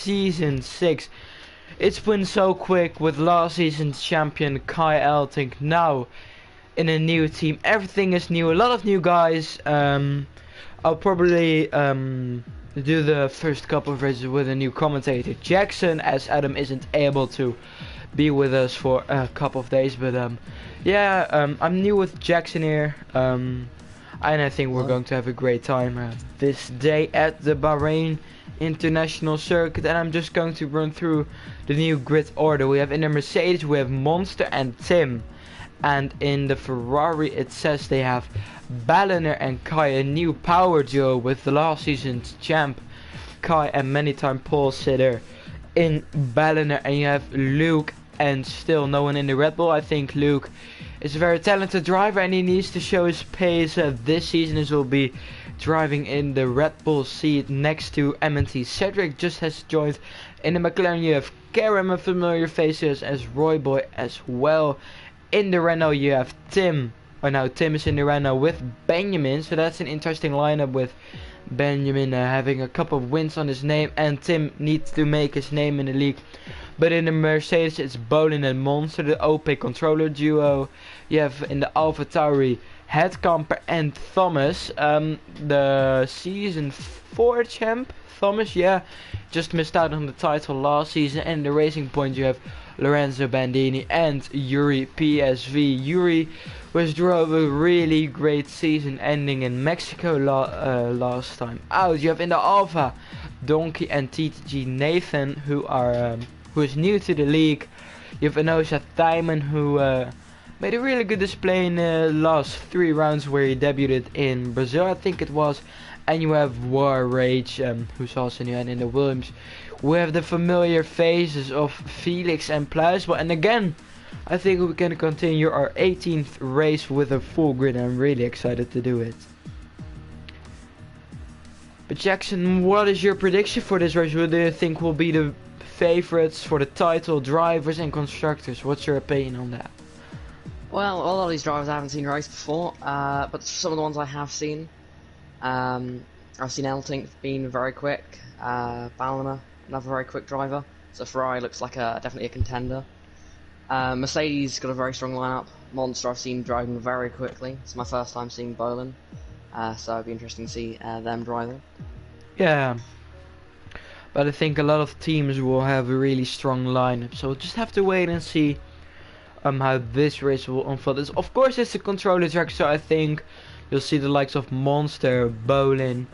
Season 6. It's been so quick with last season's champion Kai Elting now in a new team. Everything is new, a lot of new guys. I'll probably do the first couple of races with a new commentator, Jackson, as Adam isn't able to be with us for a couple of days. But I'm new with Jackson here. And I think we're going to have a great time this day at the Bahrain International Circuit, and I'm just going to run through the new grid order. We have in the Mercedes, we have Monster and Tim, and in the Ferrari it says they have Balliner and Kai, a new power duo with the last season's champ Kai and many time pole sitter in Balliner, and you have Luke and still no one in the Red Bull. I think Luke is a very talented driver and he needs to show his pace this season, as will be driving in the Red Bull seat next to MNT. Cedric just has joined in the McLaren. You have Karam, a familiar faces as Roy Boy as well. In the Renault you have Tim. Now Tim is in the Renault with Benjamin, so that's an interesting lineup with Benjamin having a couple of wins on his name, and Tim needs to make his name in the league. But in the Mercedes it's Bolin and Monster, the OP controller duo. You have in the AlphaTauri Headcamper and Thomas, the season 4 champ. Thomas, just missed out on the title last season. And the Racing Point you have Lorenzo Bandini and Yuri PSV. Yuri drove a really great season, ending in Mexico last time out. You have in the Alpha Donkey and TTG Nathan, who is new to the league. You have Anosha Thyman, who made a really good display in the last 3 rounds where he debuted in Brazil, I think it was. And you have War Rage, who's also new. And in the Williams we have the familiar faces of Felix and Pluisbel. And again, I think we can continue our 18th race with a full grid. I'm really excited to do it. But Jackson, what is your prediction for this race? Who do you think will be the favorites for the title, drivers and constructors? What's your opinion on that? Well, a lot of these drivers I haven't seen race before, but some of the ones I have seen, I've seen Elting being very quick, Balliner, another very quick driver, so Ferrari looks like definitely a contender. Mercedes got a very strong lineup. Monster I've seen driving very quickly. It's my first time seeing Bolin, so it'd be interesting to see them driving. Yeah. But I think a lot of teams will have a really strong lineup, so we'll just have to wait and see how this race will unfold. Of course it's a controller track, so I think you'll see the likes of Monster, Bolin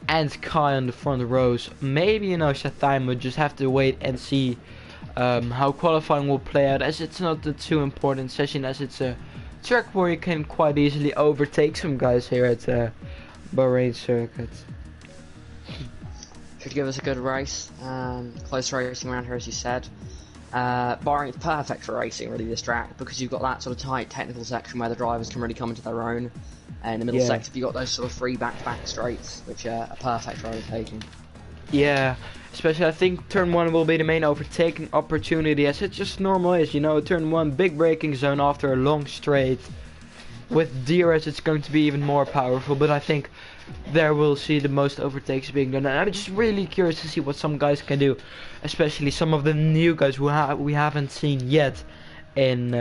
and Kai on the front rows. Maybe, Shatham would just have to wait and see how qualifying will play out, as it's not a too important session, as it's a track where you can quite easily overtake some guys here at Bahrain circuit. Should give us a good race, close racing around here as you said. Bahrain's perfect for racing really, this track, because you've got that sort of tight technical section where the drivers can really come into their own. And in the middle section you've got those sort of 3 back-to-back straights, which are perfect for overtaking. Yeah, especially I think turn 1 will be the main overtaking opportunity, as it just normal is, turn 1, big braking zone after a long straight. With DRS it's going to be even more powerful, but I think there we'll see the most overtakes being done. And I'm just really curious to see what some guys can do, especially some of the new guys who we haven't seen yet in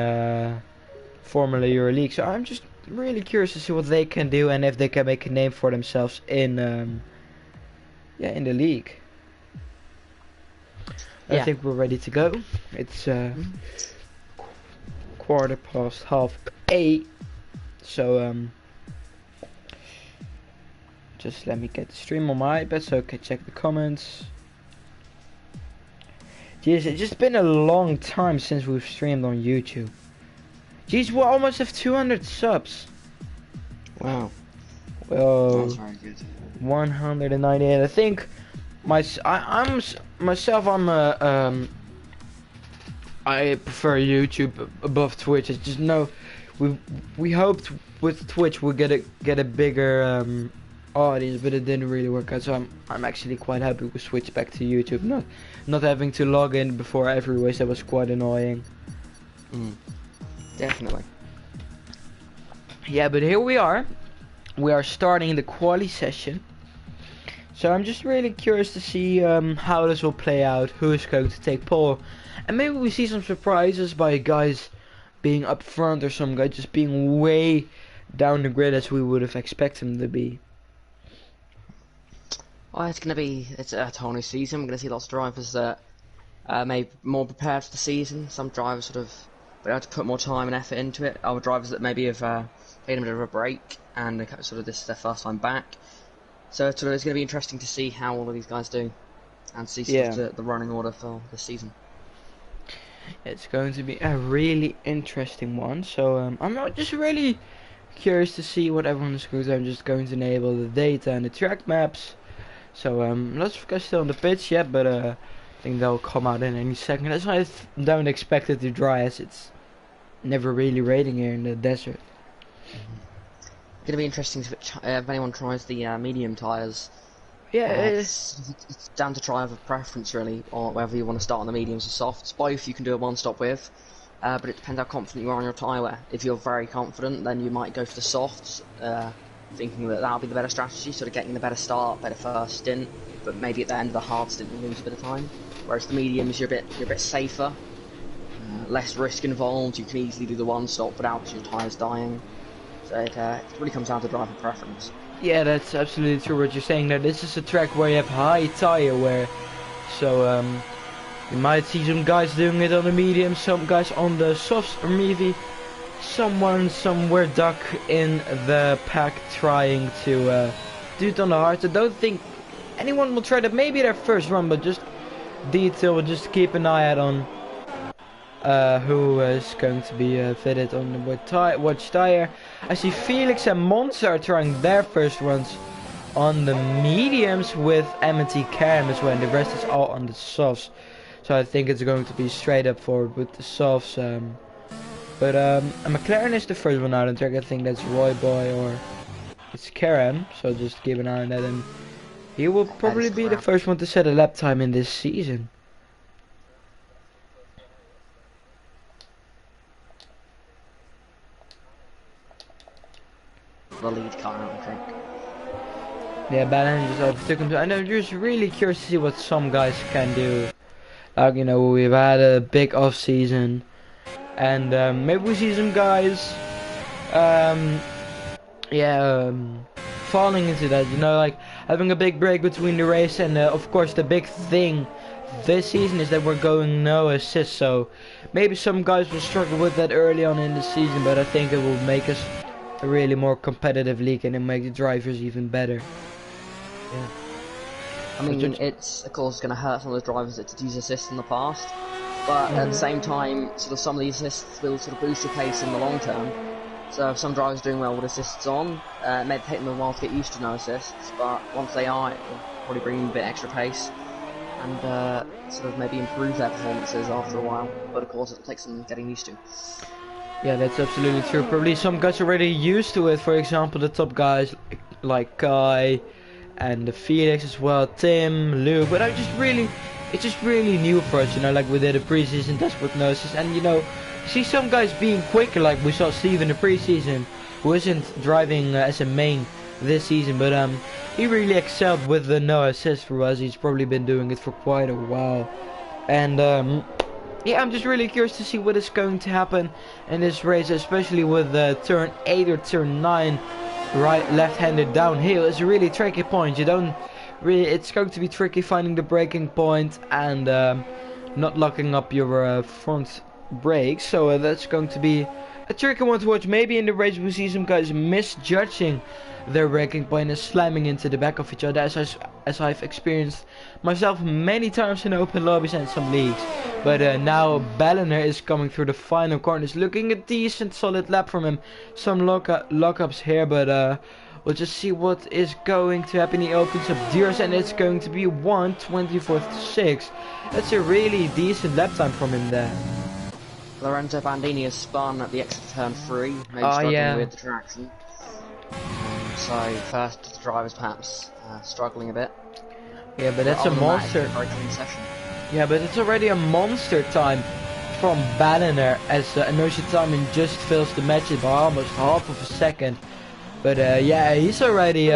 Formula Euro League. So I'm just really curious to see what they can do and if they can make a name for themselves in in the league. I think we're ready to go. It's 8:15, so just let me get the stream on my iPad so I can check the comments. Jeez, it's just been a long time since we've streamed on YouTube. Jeez, we almost have 200 subs. Wow. Well, that's very good. 198. I think I prefer YouTube above Twitch. It's just we hoped with Twitch we'll get a bigger audience, but it didn't really work out. So I'm actually quite happy we switched back to YouTube. Not having to log in before every race. That was quite annoying. Definitely. Yeah, but here we are. We are starting the quali session. So I'm just really curious to see how this will play out, who is going to take pole, and maybe we see some surprises by guys being up front or some guy just being way down the grid as we would have expected him to be. Well, it's a whole new season. We're going to see lots of drivers that maybe more prepared for the season. Some drivers sort of been able to put more time and effort into it. Other drivers that maybe have taken a bit of a break and sort of this is their first time back. So it's going to be interesting to see how all of these guys do and see sort of the running order for this season. It's going to be a really interesting one. So I'm just really curious to see what everyone is going to do. I'm just going to enable the data and the track maps. So lots of guys still on the pitch yet, but I think they'll come out in any second. That's why I don't expect it to dry, as it's never really raining here in the desert. It's going to be interesting if anyone tries the medium tyres. Yeah, it's down to driver preference really, or whether you want to start on the mediums or softs. Both you can do a one-stop with, but it depends how confident you are on your tyre wear. If you're very confident, then you might go for the softs, thinking that that'll be the better strategy, sort of getting the better start, better first stint, but maybe at the end of the hard stint you lose a bit of time. Whereas the mediums, you're a bit safer, less risk involved. You can easily do the one-stop without your tyres dying. So it really comes down to driver preference. Yeah, that's absolutely true what you're saying there. This is a track where you have high tire wear. So you might see some guys doing it on the medium, some guys on the softs, or maybe someone somewhere duck in the pack trying to do it on the hard. I don't think anyone will try that, maybe their first run, but just detail, just keep an eye out on who is going to be fitted on the which tire. I see Felix and Monza are trying their first runs on the mediums with M&T Cam as well, and the rest is all on the softs. So I think it's going to be straight up forward with the softs. But McLaren is the first one out on track. I think that's Roy Boy or it's Karam. So just keep an eye on that, and he will probably be the first one to set a lap time in this season. The lead car, I think. Yeah, Bahrain just overtook him. And I'm just really curious to see what some guys can do. Like, you know, we've had a big off season, and maybe we see some guys, falling into that. You know, like having a big break between the race, and of course the big thing this season is that we're going no assist. So maybe some guys will struggle with that early on in the season, but I think it will make us a really more competitive league, and it make the drivers even better. Yeah. I mean, it's of course going to hurt some of the drivers that did use assists in the past, but at the same time, sort of some of these assists will sort of boost your pace in the long term. So if some drivers are doing well with assists on, it may take them a while to get used to no assists, but once they are, it will probably bring them a bit extra pace and sort of maybe improve their performances after a while. But of course, it'll take some getting used to. Yeah, that's absolutely true. Probably some guys are already used to it. For example, the top guys like Kai and the Felix as well, Tim, Luke. But it's just really new for us, you know. Like we did a preseason test with nurses, and you know, see some guys being quicker. Like we saw Steve in the preseason, who isn't driving as a main this season, but he really excelled with the no assist for us. He's probably been doing it for quite a while, and yeah, I'm just really curious to see what is going to happen in this race, especially with turn 8 or turn 9 left-handed downhill. It's a really tricky point. You don't really, it's going to be tricky finding the braking point and not locking up your front brakes. So that's going to be a tricky one to watch. Maybe in the race we see some guys misjudging their braking point and slamming into the back of each other, as I've experienced myself many times in open lobbies and some leagues. But now Balliner is coming through the final corners, looking a decent solid lap from him. Some lockups here, but we'll just see what is going to happen. He opens up Deers, and it's going to be 1:24.6. That's a really decent lap time from him there. Lorenzo Bandini has spun at the exit turn 3, maybe struggling with the traction. So first the drivers perhaps struggling a bit. Yeah, but that's a monster. Very clean session. Yeah, but it's already a monster time from Balliner, as inertia timing just fills the match by almost half of a second. But yeah, he's already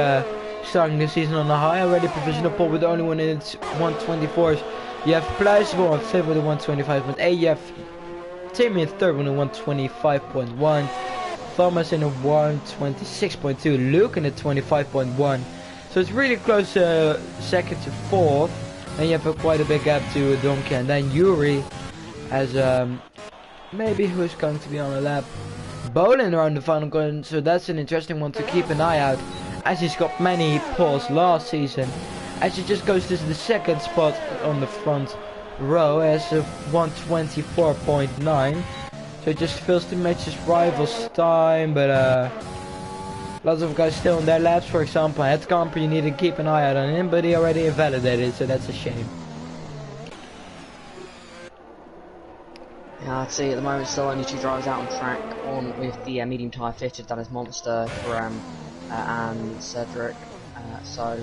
starting the season on a high. Already provisional pole with the only one in its 124s. You have Pluisable on 5th with a 125.8. You have Tim in 3rd with a 125.1. Thomas in a 126.2. Luke in a 25.1. So it's really close, 2nd to 4th. And you have quite a big gap to Donkey. And then Yuri has maybe who's going to be on a lap. Bolin around the final corner, so that's an interesting one to keep an eye out, as he's got many poles last season, as he just goes to the 2nd spot on the front row as a 124.9, so it just fails to match his rival's time, but lots of guys still in their laps. For example, at Camper, you need to keep an eye out on him, but he already invalidated, so that's a shame. Yeah, I'd say at the moment still only 2 drivers out on track with the medium tyre fitted. That is Monster, Graham, and Cedric. So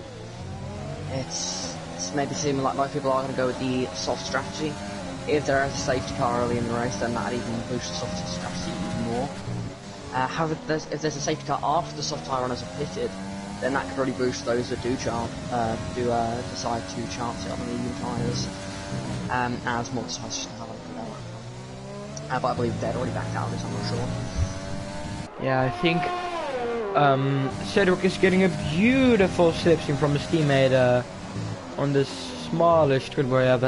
it's maybe seeming like most people are going to go with the soft strategy. If there is a safety car early in the race, then that'd even boost the soft strategy even more. However, if there's a safety car after the soft tyre runners are pitted, then that could really boost those that do decide to chance it on the medium tyres, as Monster has just have but I believe they're already backed out of this, I'm not sure. Yeah, I think Cedric is getting a beautiful slipstream from his teammate on the smaller strip where you have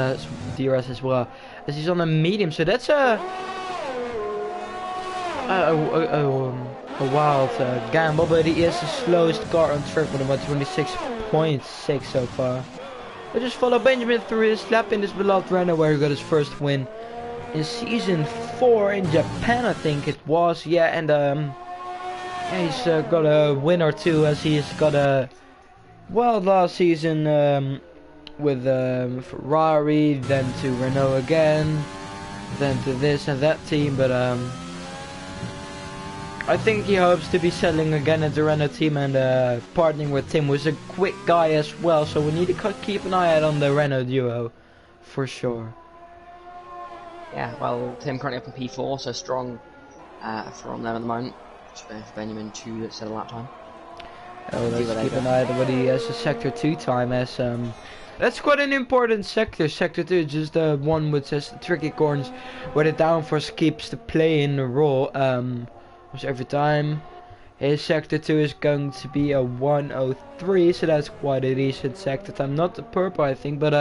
DRS as well, as he's on a medium, so that's a wild gamble, but he is the slowest car on track with about 26.6 so far. I just follow Benjamin through his lap in this beloved Renault where he got his first win in season 4 in Japan, I think it was. Yeah, and yeah, he's got a win or two, as he's got a wild last season with Ferrari, then to Renault again, then to this and that team, but I think he hopes to be settling again at the Renault team and partnering with Tim, who's a quick guy as well, so we need to keep an eye out on the Renault duo for sure. Yeah, well, Tim currently up in P4, so strong from them at the moment. For Benjamin to set a lap time. Oh, let's keep an eye on what he has a sector 2 time, as that's quite an important sector. Sector 2 is just the one which has the tricky corners where the downforce keeps the play in the roll almost every time. His sector 2 is going to be a 103, so that's quite a decent sector time. Not the purple, I think, but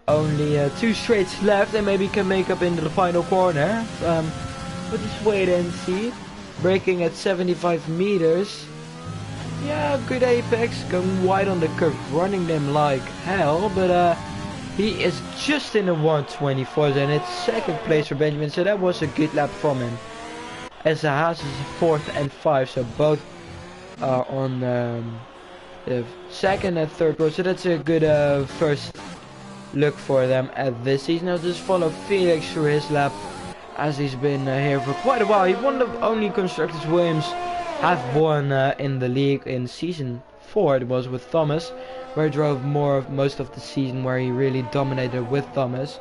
only 2 straights left, and maybe can make up into the final corner. But just wait and see. Braking at 75 meters. Yeah, good apex, going wide on the curve, running them like hell, but he is just in the 124s, and it's 2nd place for Benjamin, so that was a good lap from him. As the Haas is 4th and 5, so both are on the 2nd and 3rd row, so that's a good first look for them at this season. I'll just follow Felix through his lap, as he's been here for quite a while. He's one of the only constructors Williams have won in the league in season 4. It was with Thomas, where he drove most of the season, where he really dominated with Thomas.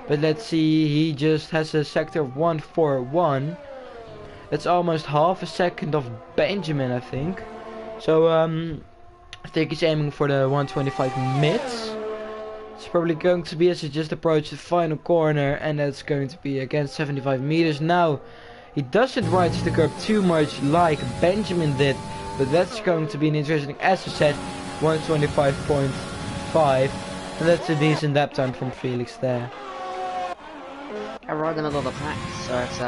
But let's see, he just has a sector of 141. That's almost half a second of Benjamin, I think. So I think he's aiming for the 125 mids. It's probably going to be as he just approached the final corner, and that's going to be again 75 meters. Now he doesn't ride the curb too much like Benjamin did, but that's going to be an interesting, as I said, 125.5, and that's a decent lap time from Felix there. I ride in the middle of the pack, so it's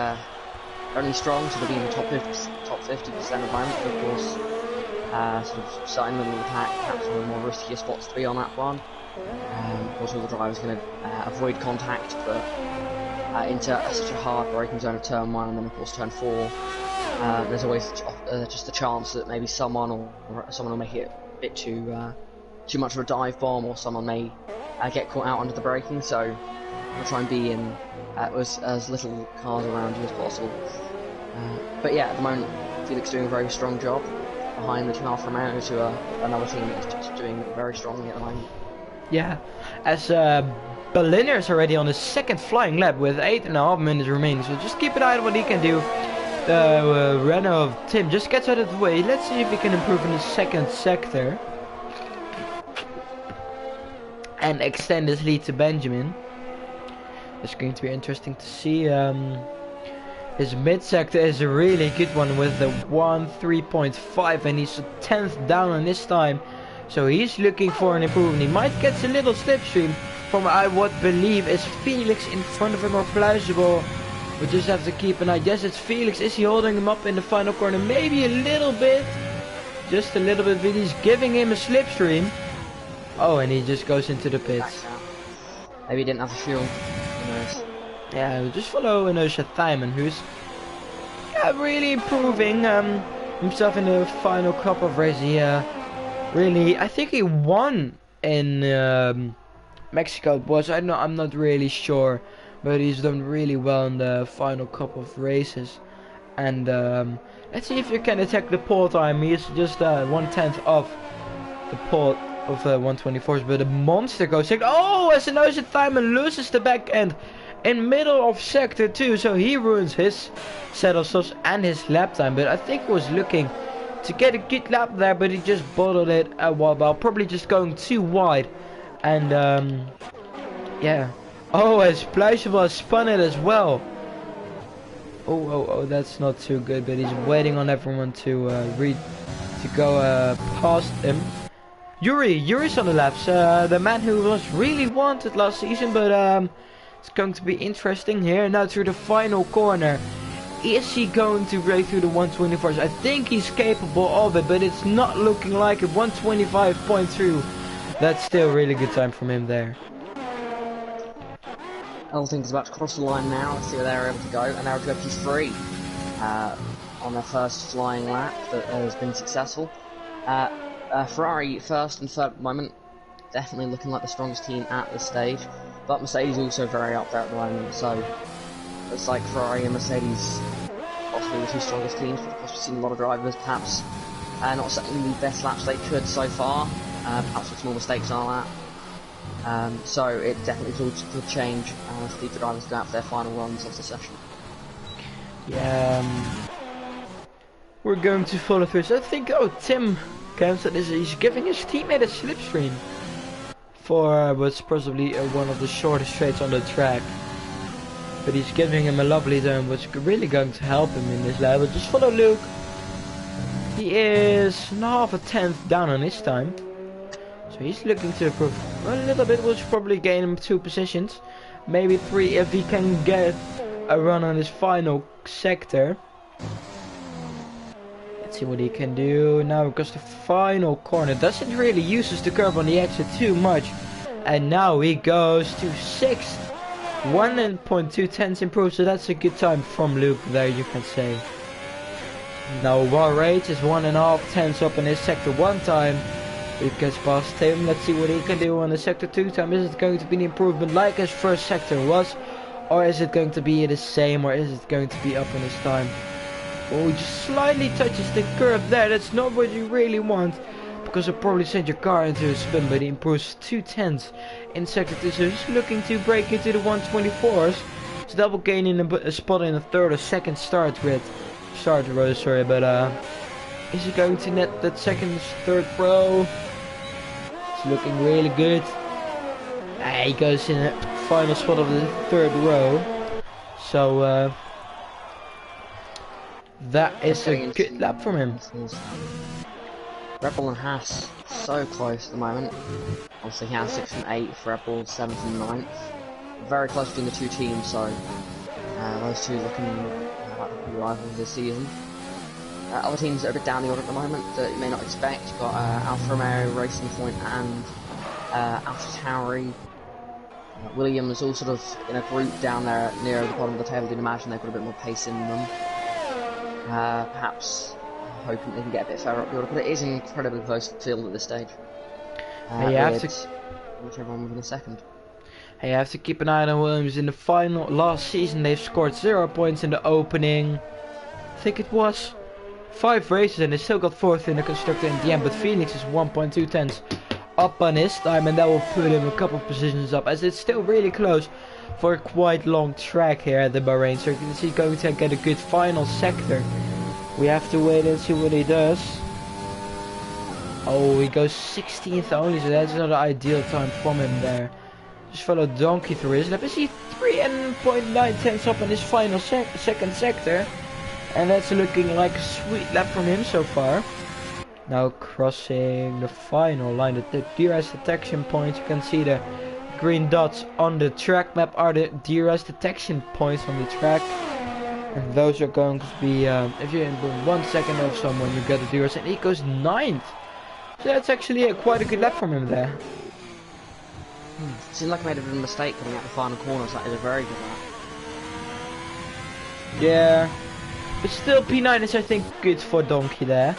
only strong, so they'll be in the top 50% of the moment, but of course sort of starting in the middle of the pack, perhaps one of the more riskier spots to be on that one. Of course, all the drivers going to avoid contact, but into such a hard braking zone of turn 1 and then of course turn 4, there's always just a chance that maybe someone will make it a bit too much of a dive bomb, or someone may get caught out under the braking. So we'll try and be in as little cars around you as possible. But yeah, at the moment Felix doing a very strong job behind the two Alfa Romeos, who are another team that's just doing very strongly at the moment. Yeah, as Berliner is already on his 2nd flying lap with 8.5 minutes remaining, so just keep an eye on what he can do. The Renault of Tim just gets out of the way. Let's see if he can improve in the 2nd sector. and extend his lead to Benjamin. It's going to be interesting to see. His mid sector is a really good one with the 3.5, and he's a 10th down on this time. So he's looking for an improvement. He might get a little slipstream from I would believe is Felix in front of him or Plausible. We just have to keep an eye. Yes, it's Felix. Is he holding him up in the final corner? Maybe a little bit. Just a little bit, but he's giving him a slipstream. Oh, and he just goes into the pits. Maybe he didn't have the fuel. Who knows? Yeah, we'll just follow Inosha Thyman, who's really improving himself in the final couple of races. Really, I think he won in Mexico. It was I'm not really sure, but he's done really well in the final couple of races. And let's see if you can attack the pole time. He's just 1/10 of the pole of 124s, but a monster goes second. Oh, as Inosha Thyman loses the back end in middle of sector 2, so he ruins his set of stops and his lap time. But I think he was looking to get a good lap there, but he just bottled it a while back, probably just going too wide. And yeah. Oh, as Plausible spun it as well. Oh, that's not too good, but he's waiting on everyone to go past him. Yuri's on the laps, the man who was really wanted last season, but it's going to be interesting here. Now through the final corner. Is he going to break through the 124s? I think he's capable of it, but it's not looking like it. 125.2. That's still a really good time from him there. Elting's about to cross the line now. Let's see where they're able to go. And they're able to go P3 on their first flying lap that has been successful. Ferrari first and third at the moment. Definitely looking like the strongest team at this stage. But Mercedes also very up there at the moment, so it's like Ferrari and Mercedes possibly the two strongest teams, but of course we've seen a lot of drivers perhaps not setting the best laps they could so far, perhaps with small mistakes on our lap. So it definitely could change as the drivers go out for their final runs of the session. Yeah, we're going to follow through. So I think, Tim Kempson he's giving his teammate a slipstream for what's possibly one of the shortest straights on the track. But he's giving him a lovely zone, which is really going to help him in this level. Just follow Luke. He is half a 10th down on his time. So he's looking to improve a little bit, which will probably gain him 2 positions. Maybe 3 if he can get a run on his final sector. Let's see what he can do now, because the final corner doesn't really use the curve on the exit too much. And now he goes to 6th. 1.2 tenths improved, so that's a good time from Luke there, you can say. Now Warrage is 1.5 tenths up in his sector 1 time. He gets past him. Let's see what he can do on the sector 2 time. Is it going to be an improvement like his first sector was? Or is it going to be the same, or is it going to be up in his time? Oh, he just slightly touches the curve there. That's not what you really want, because it'll probably send your car into a spin, but he improves 2 tenths in sector 2, so he's looking to break into the 124s. It's double gaining a spot in the third or second start row, but is he going to net that third row? It's looking really good. He goes in the final spot of the third row, so that is a good lap from him. Red Bull and Haas so close at the moment. Obviously Haas 6th and 8th, Red Bull 7th and 9th. Very close between the two teams, so those two looking like the rivals this season. Other teams that are a bit down the order at the moment that you may not expect. You've got Alfa Romeo, Racing Point and AlphaTauri. Williams all sort of in a group down there near the bottom of the table. You'd imagine they've got a bit more pace in them. Perhaps hoping they can get a bit further up the order, but it is an incredibly close field at this stage. You have to whichever one within a second. You have to keep an eye on Williams in the final. Last season they've scored 0 points in the opening, I think it was 5 races, and they still got 4th in the constructor in the end, but Phoenix is 1.2 tenths up on his time, and that will put him a couple of positions up, as it's still really close for a quite long track here at the Bahrain circuit. Is he going to get a good final sector? We have to wait and see what he does. Oh, he goes 16th only, so that's not an ideal time from him there. Just follow Donkey through his lap. Is he 3.9 tenths up in his final second sector? And that's looking like a sweet lap from him so far. Now crossing the final line, the DRS detection points. You can see the green dots on the track map are the DRS detection points on the track. And those are going to be, if you're in 1 second of someone, you get the DRS, and he goes 9th. So that's actually quite a good lap from him there. Seems like I made a bit of a mistake coming out the final corner, so that is a very good lap. Yeah. But still, P9 is, I think, good for Donkey there.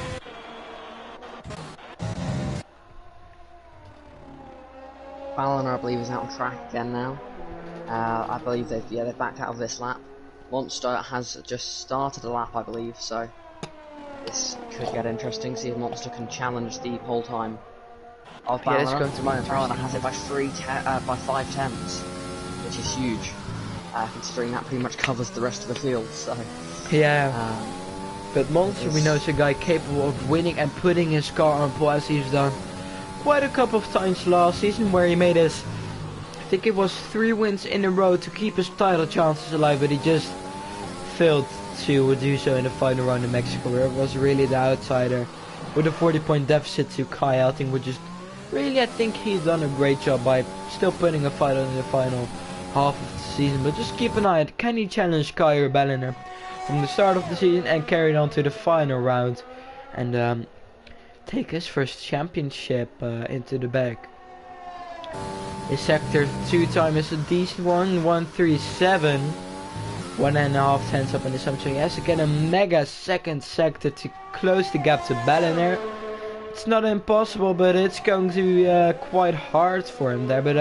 Balliner, I believe, is out on track again now. I believe they've backed out of this lap. Monster has just started a lap, I believe, so this could get interesting. See if Monster can challenge the whole time of Balliner. Yeah, it's going to be Balliner has it by 5 tenths, which is huge, considering that pretty much covers the rest of the field. So yeah. But Monster, we know, is a guy capable of winning and putting his car on pole, as he's done quite a couple of times last season, where he made his, I think it was 3 wins in a row to keep his title chances alive, but he just failed to do so in the final round in Mexico, where it was really the outsider with a 40-point deficit to Kai Elting, which is really, I think he's done a great job by still putting a fight on in the final half of the season. But just keep an eye on, can he challenge Kai or Balliner from the start of the season and carry it on to the final round and take his first championship into the bag. His sector 2 time is a decent one, 137, 1.5 tenths up in the sum, so he has to get a mega second sector to close the gap to Balliner. It's not impossible, but it's going to be quite hard for him there, but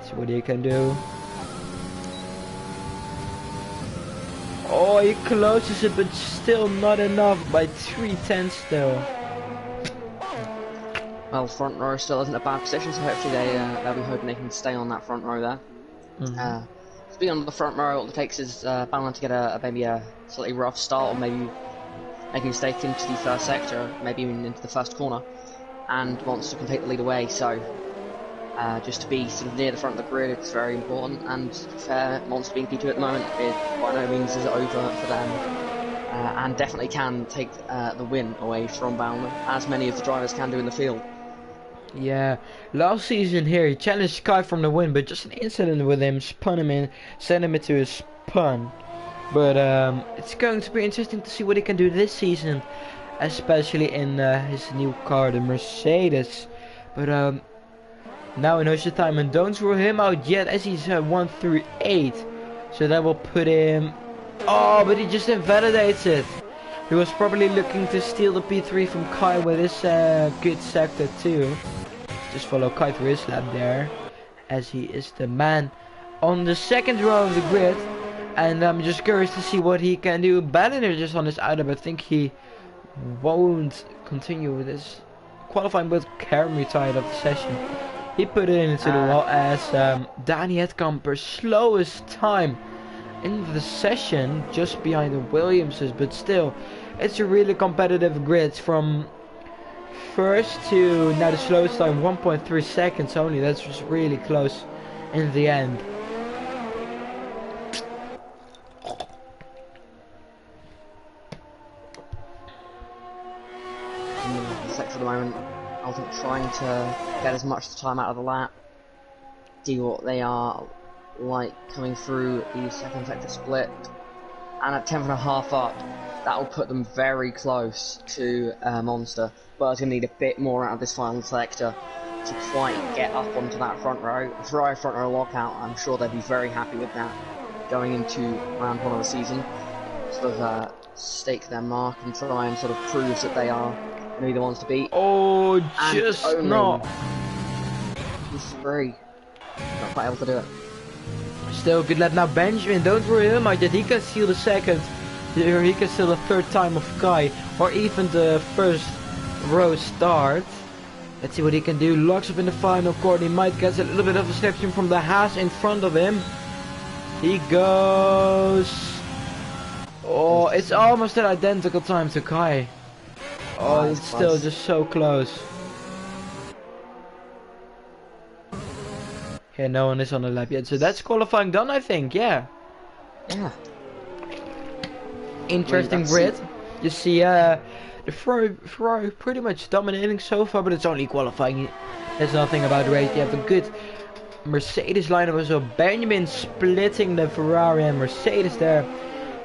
see what he can do. Oh, he closes it, but still not enough by 3 tenths still. Well, front row still isn't a bad position, so hopefully they'll be hoping they can stay on that front row there. Speaking on the front row, all it takes is Balliner to get maybe a slightly rough start, or maybe make a mistake into the first sector, maybe even into the first corner, and Monster can take the lead away. So just to be sort of near the front of the grid, it's very important. And to be fair, Monster being P2 at the moment, it by no means is over for them, and definitely can take the win away from Balliner, as many of the drivers can do in the field. Yeah, last season here he challenged Kai from the win, but just an incident with him spun him in, sent him into a spun. But it's going to be interesting to see what he can do this season, especially in his new car, the Mercedes. But now he knows the time, and don't rule him out yet, as he's 1 through 8. So that will put him. Oh, but he just invalidates it. He was probably looking to steal the P3 from Kai with his good sector too. Just follow Kai through his lap there, as he is the man on the second row of the grid. And I'm just curious to see what he can do. Balliner just on his outer, but I think he won't continue with his qualifying, but Karen retired of the session. He put it into the wall as Danny Hetkamper's slowest time in the session, just behind the Williamses, but still it's a really competitive grid from first to now. The slowest time 1.3 seconds only. That's just really close in the end. Sector at the moment, I think trying to get as much time out of the lap, see what they are like coming through the second sector split, and at 10.5 up, that will put them very close to Monster. But it's going to need a bit more out of this final sector to quite get up onto that front row. If Ferrari front row lockout, I'm sure they'd be very happy with that going into round 1 of the season. Sort of stake their mark and try and sort of prove that they are going to be the ones to beat. Oh, just not. He's free. Not quite able to do it. Still good lap now. Benjamin, don't worry him out yet. He can steal the second, or he can steal the third time of Kai, or even the first row start. Let's see what he can do. Locks up in the final corner. He might get a little bit of a slipstream from the Haas in front of him. He goes. Oh, it's almost an identical time to Kai. Oh, that's it's still close. just so close. Here, no one is on the lap yet, so that's qualifying done, I think. Yeah. Yeah. Interesting That's it. grid. You see, the Ferrari pretty much dominating so far, but it's only qualifying. There's nothing about the race. You have a good Mercedes lineup as well. Benjamin splitting the Ferrari and Mercedes there.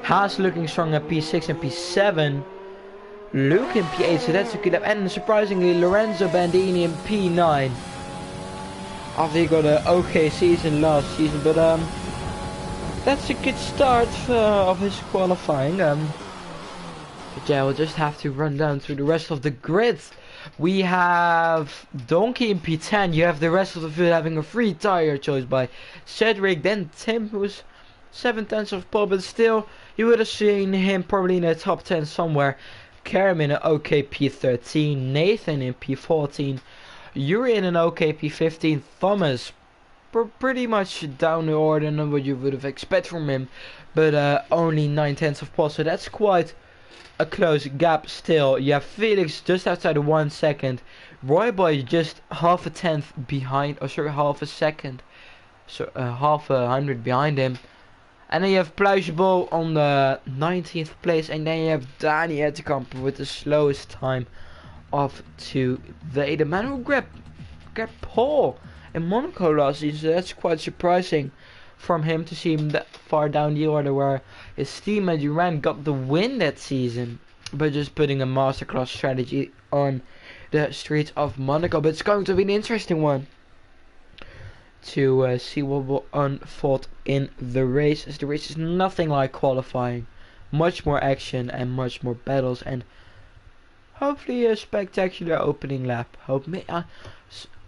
Haas looking strong at P6 and P7. Luke in P8, so that's a good lap. And surprisingly, Lorenzo Bandini in P9. After he got an okay season last season, but that's a good start of his qualifying. But yeah, we'll just have to run down through the rest of the grid. We have Donkey in P10. You have the rest of the field having a free tire choice by Cedric. Then Tim, who's 7/10 of pole, but still, you would have seen him probably in the top 10 somewhere. Karim in an OK P13. Nathan in P14. Yuri in an OK P15. Thomas pretty much down the order than what you would have expected from him, but only 9/10 of pole, so that's quite a close gap still. You have Felix just outside of 1 second, Roy Boy just half a tenth behind, or sorry, half a second, so half a hundred behind him. And then you have Pluisable on the 19th place, and then you have Danny Etterkamp with the slowest time of today. The man who grabbed pole in Monaco last season, so that's quite surprising from him to see him that far down the order, where his teammate Duran got the win that season by just putting a masterclass strategy on the streets of Monaco. But it's going to be an interesting one to see what will unfold in the race, as the race is nothing like qualifying. Much more action and much more battles, and hopefully a spectacular opening lap.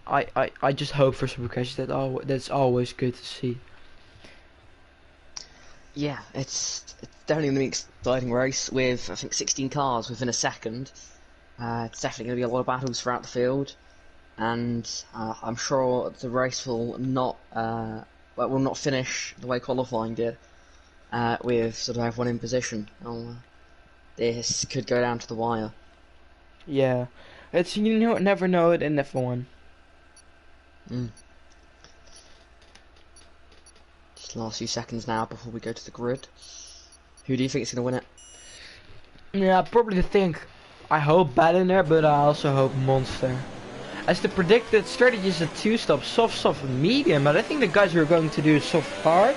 I just hope for some crashes. That's always good to see. Yeah, it's definitely going to be an exciting race with, I think, 16 cars within a second. It's definitely going to be a lot of battles throughout the field, and I'm sure the race will not finish the way qualifying did, with sort of everyone in position. This could go down to the wire. Yeah, it's, you know, never know it in F1. Just last few seconds now before we go to the grid. Who do you think is going to win it? Yeah, probably think. I hope Balliner, but I also hope Monster. As the predicted strategy is a 2-stop, soft, medium, but I think the guys who are going to do soft hard,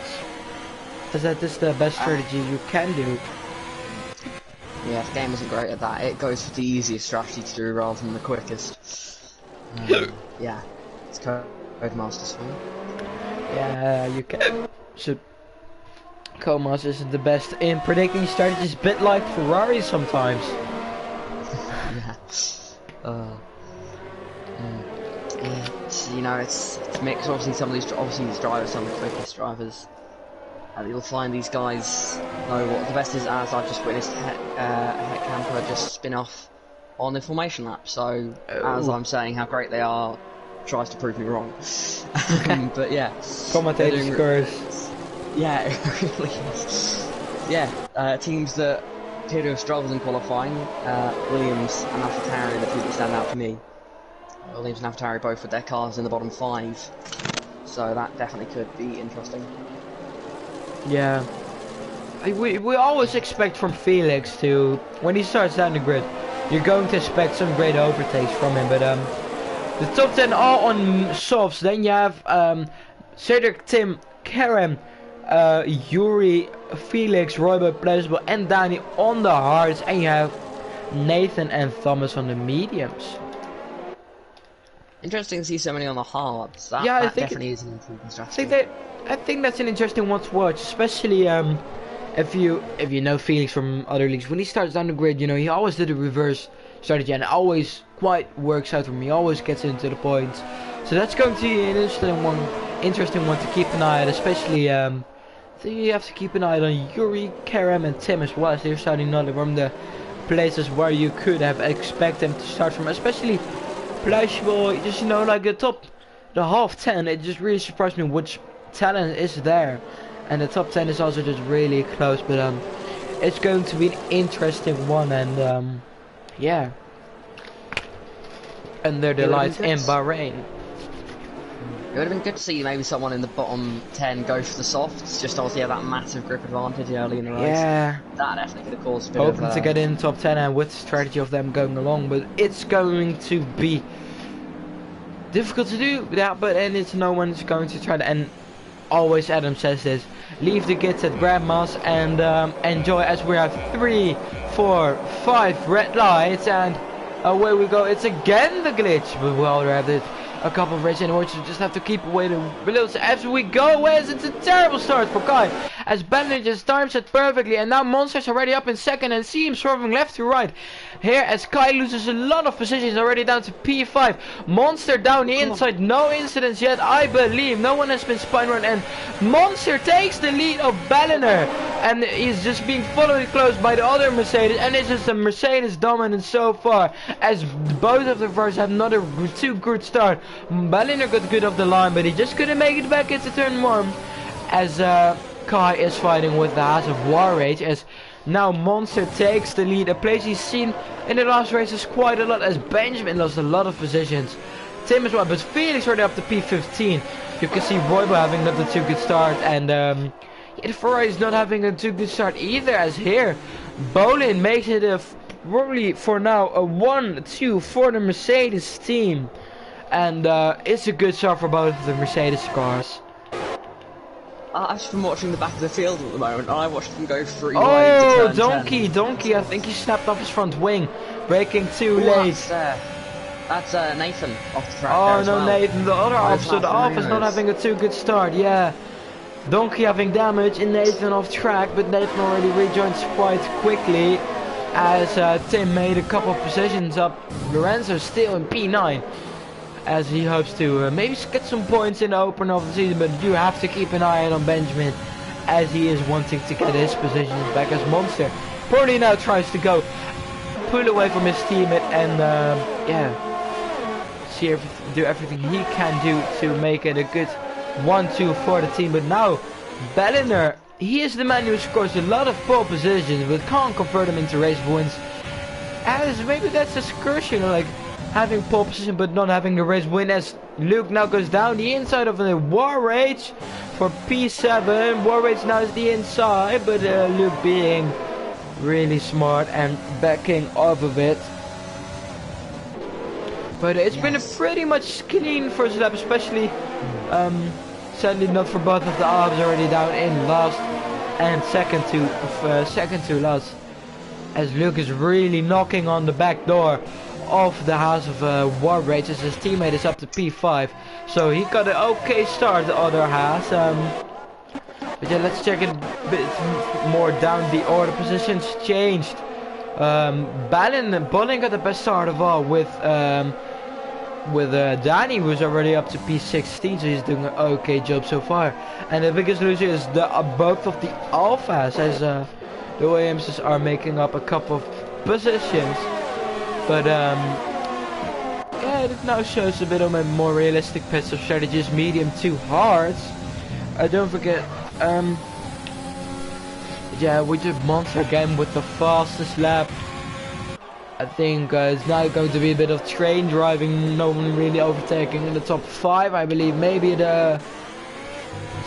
because that is the best strategy you can do. Yeah, the game isn't great at that. It goes for the easiest strategy to do rather than the quickest. Yeah, it's Codemasters for you. Yeah, you can. So, Codemasters isn't the best in predicting strategies, bit like Ferrari sometimes. Yeah. Yeah, you know, it's mixed. Obviously, these drivers, some of the quickest drivers. You'll find these guys know what the best is, as I've just witnessed Het Camper just spin off on the formation lap. So, as I'm saying how great they are, tries to prove me wrong. But yeah, Commentator scores. Yeah, it really is. Yeah, teams that appear to have struggled in qualifying, Williams and AlphaTauri are the two that stand out for me. Williams and AlphaTauri both with their cars in the bottom 5, so that definitely could be interesting. Yeah, we always expect from Felix to, when he starts down the grid, you're going to expect some great overtakes from him, but the top 10 are on softs. Then you have Cedric, Tim, Karen, Yuri, Felix, Royber, Pleasable, and Danny on the hards, and you have Nathan and Thomas on the mediums. Interesting to see so many on the hards. That definitely is an improvement strategy. I think that's an interesting one to watch, especially if you know Felix from other leagues. When he starts down the grid, you know, he always did a reverse strategy, and it always quite works out for him. He always gets into the points, so that's going to be an interesting one to keep an eye on, especially so you have to keep an eye on Yuri, Karam, and Tim as well, as they're starting not from the places where you could have expect them to start from, especially Pluisable, just, you know, like the half 10, it just really surprised me which talent is there, and the top 10 is also just really close, but it's going to be an interesting one, and yeah, under the It would've lights been in good. Bahrain. It would have been good to see maybe someone in the bottom 10 go for the softs, just obviously have that massive grip advantage early in the race. Yeah, That definitely could have caused a bit hoping of to get in top 10 and with the strategy of them going along, but it's going to be difficult to do that, but and it's no one's going to try to, and always Adam says this, leave the kids at grandma's and enjoy, as we have 3, 4, 5 red lights and away we go. It's again the glitch, but we already have it. A couple of races in order to just have to keep away the balloons as we go as it's a terrible start for Kai, as Bennett just times it perfectly, and now Monster's already up in second and see him swerving left to right here as Kai loses a lot of positions, already down to P5. Monster down the inside, no incidents yet, I believe. No one has been spine run, and Monster takes the lead of Balliner, and he's just being followed close by the other Mercedes, and it's just a Mercedes dominant so far as both of the cars have not a too good start. Balliner got good off the line, but he just couldn't make it back into turn 1 as Kai is fighting with the House of War Rage, as now Monster takes the lead, a place he's seen in the last races quite a lot, as Benjamin lost a lot of positions, Tim as well, but Felix already up to P15. You can see Roybo having not a too good start, and the Ferrari is not having a too good start either, as here Bolin makes it a probably for now a 1-2 for the Mercedes team, and it's a good start for both of the Mercedes cars. I've just been watching the back of the field at the moment, and I watched them go 3 Oh, wide to turn Donkey, I think he snapped off his front wing, braking too 10. late. That's Nathan off the track. Oh there as no, well. Nathan, the other half, so the half is not having a too good start, yeah. Donkey having damage and Nathan off track, but Nathan already rejoins quite quickly as Tim made a couple of positions up. Lorenzo still in P9 as he hopes to maybe get some points in the opener of the season, but you have to keep an eye on Benjamin as he is wanting to get his positions back, as Monster probably now tries to go pull away from his teammate and do everything he can do to make it a good 1-2 for the team. But now Balliner, he is the man who scores a lot of pole positions but can't convert them into race wins, as maybe that's a curse, you know, like having pole position but not having the race win, as Luke now goes down the inside of the War Rage for P7. War Rage now is the inside, but Luke being really smart and backing off of it. But it's been a pretty much clean first lap, especially sadly not for both of the halves, already down in last and second to last, as Luke is really knocking on the back door of the House of War Rage, as his teammate is up to P5, so he got an okay start, the other Haas. But yeah, let's check it a bit more down the order. Positions changed. Bolin got the best start of all with Danny, who's already up to P16, so he's doing an okay job so far. And the biggest loser is the both of the Alphas, as the Williamses are making up a couple of positions. But yeah, it now shows a bit of a more realistic pit of strategies, medium to hards. Don't forget, yeah, we did Monster again with the fastest lap. I think it's now going to be a bit of train driving, no one really overtaking in the top 5, I believe. Maybe it's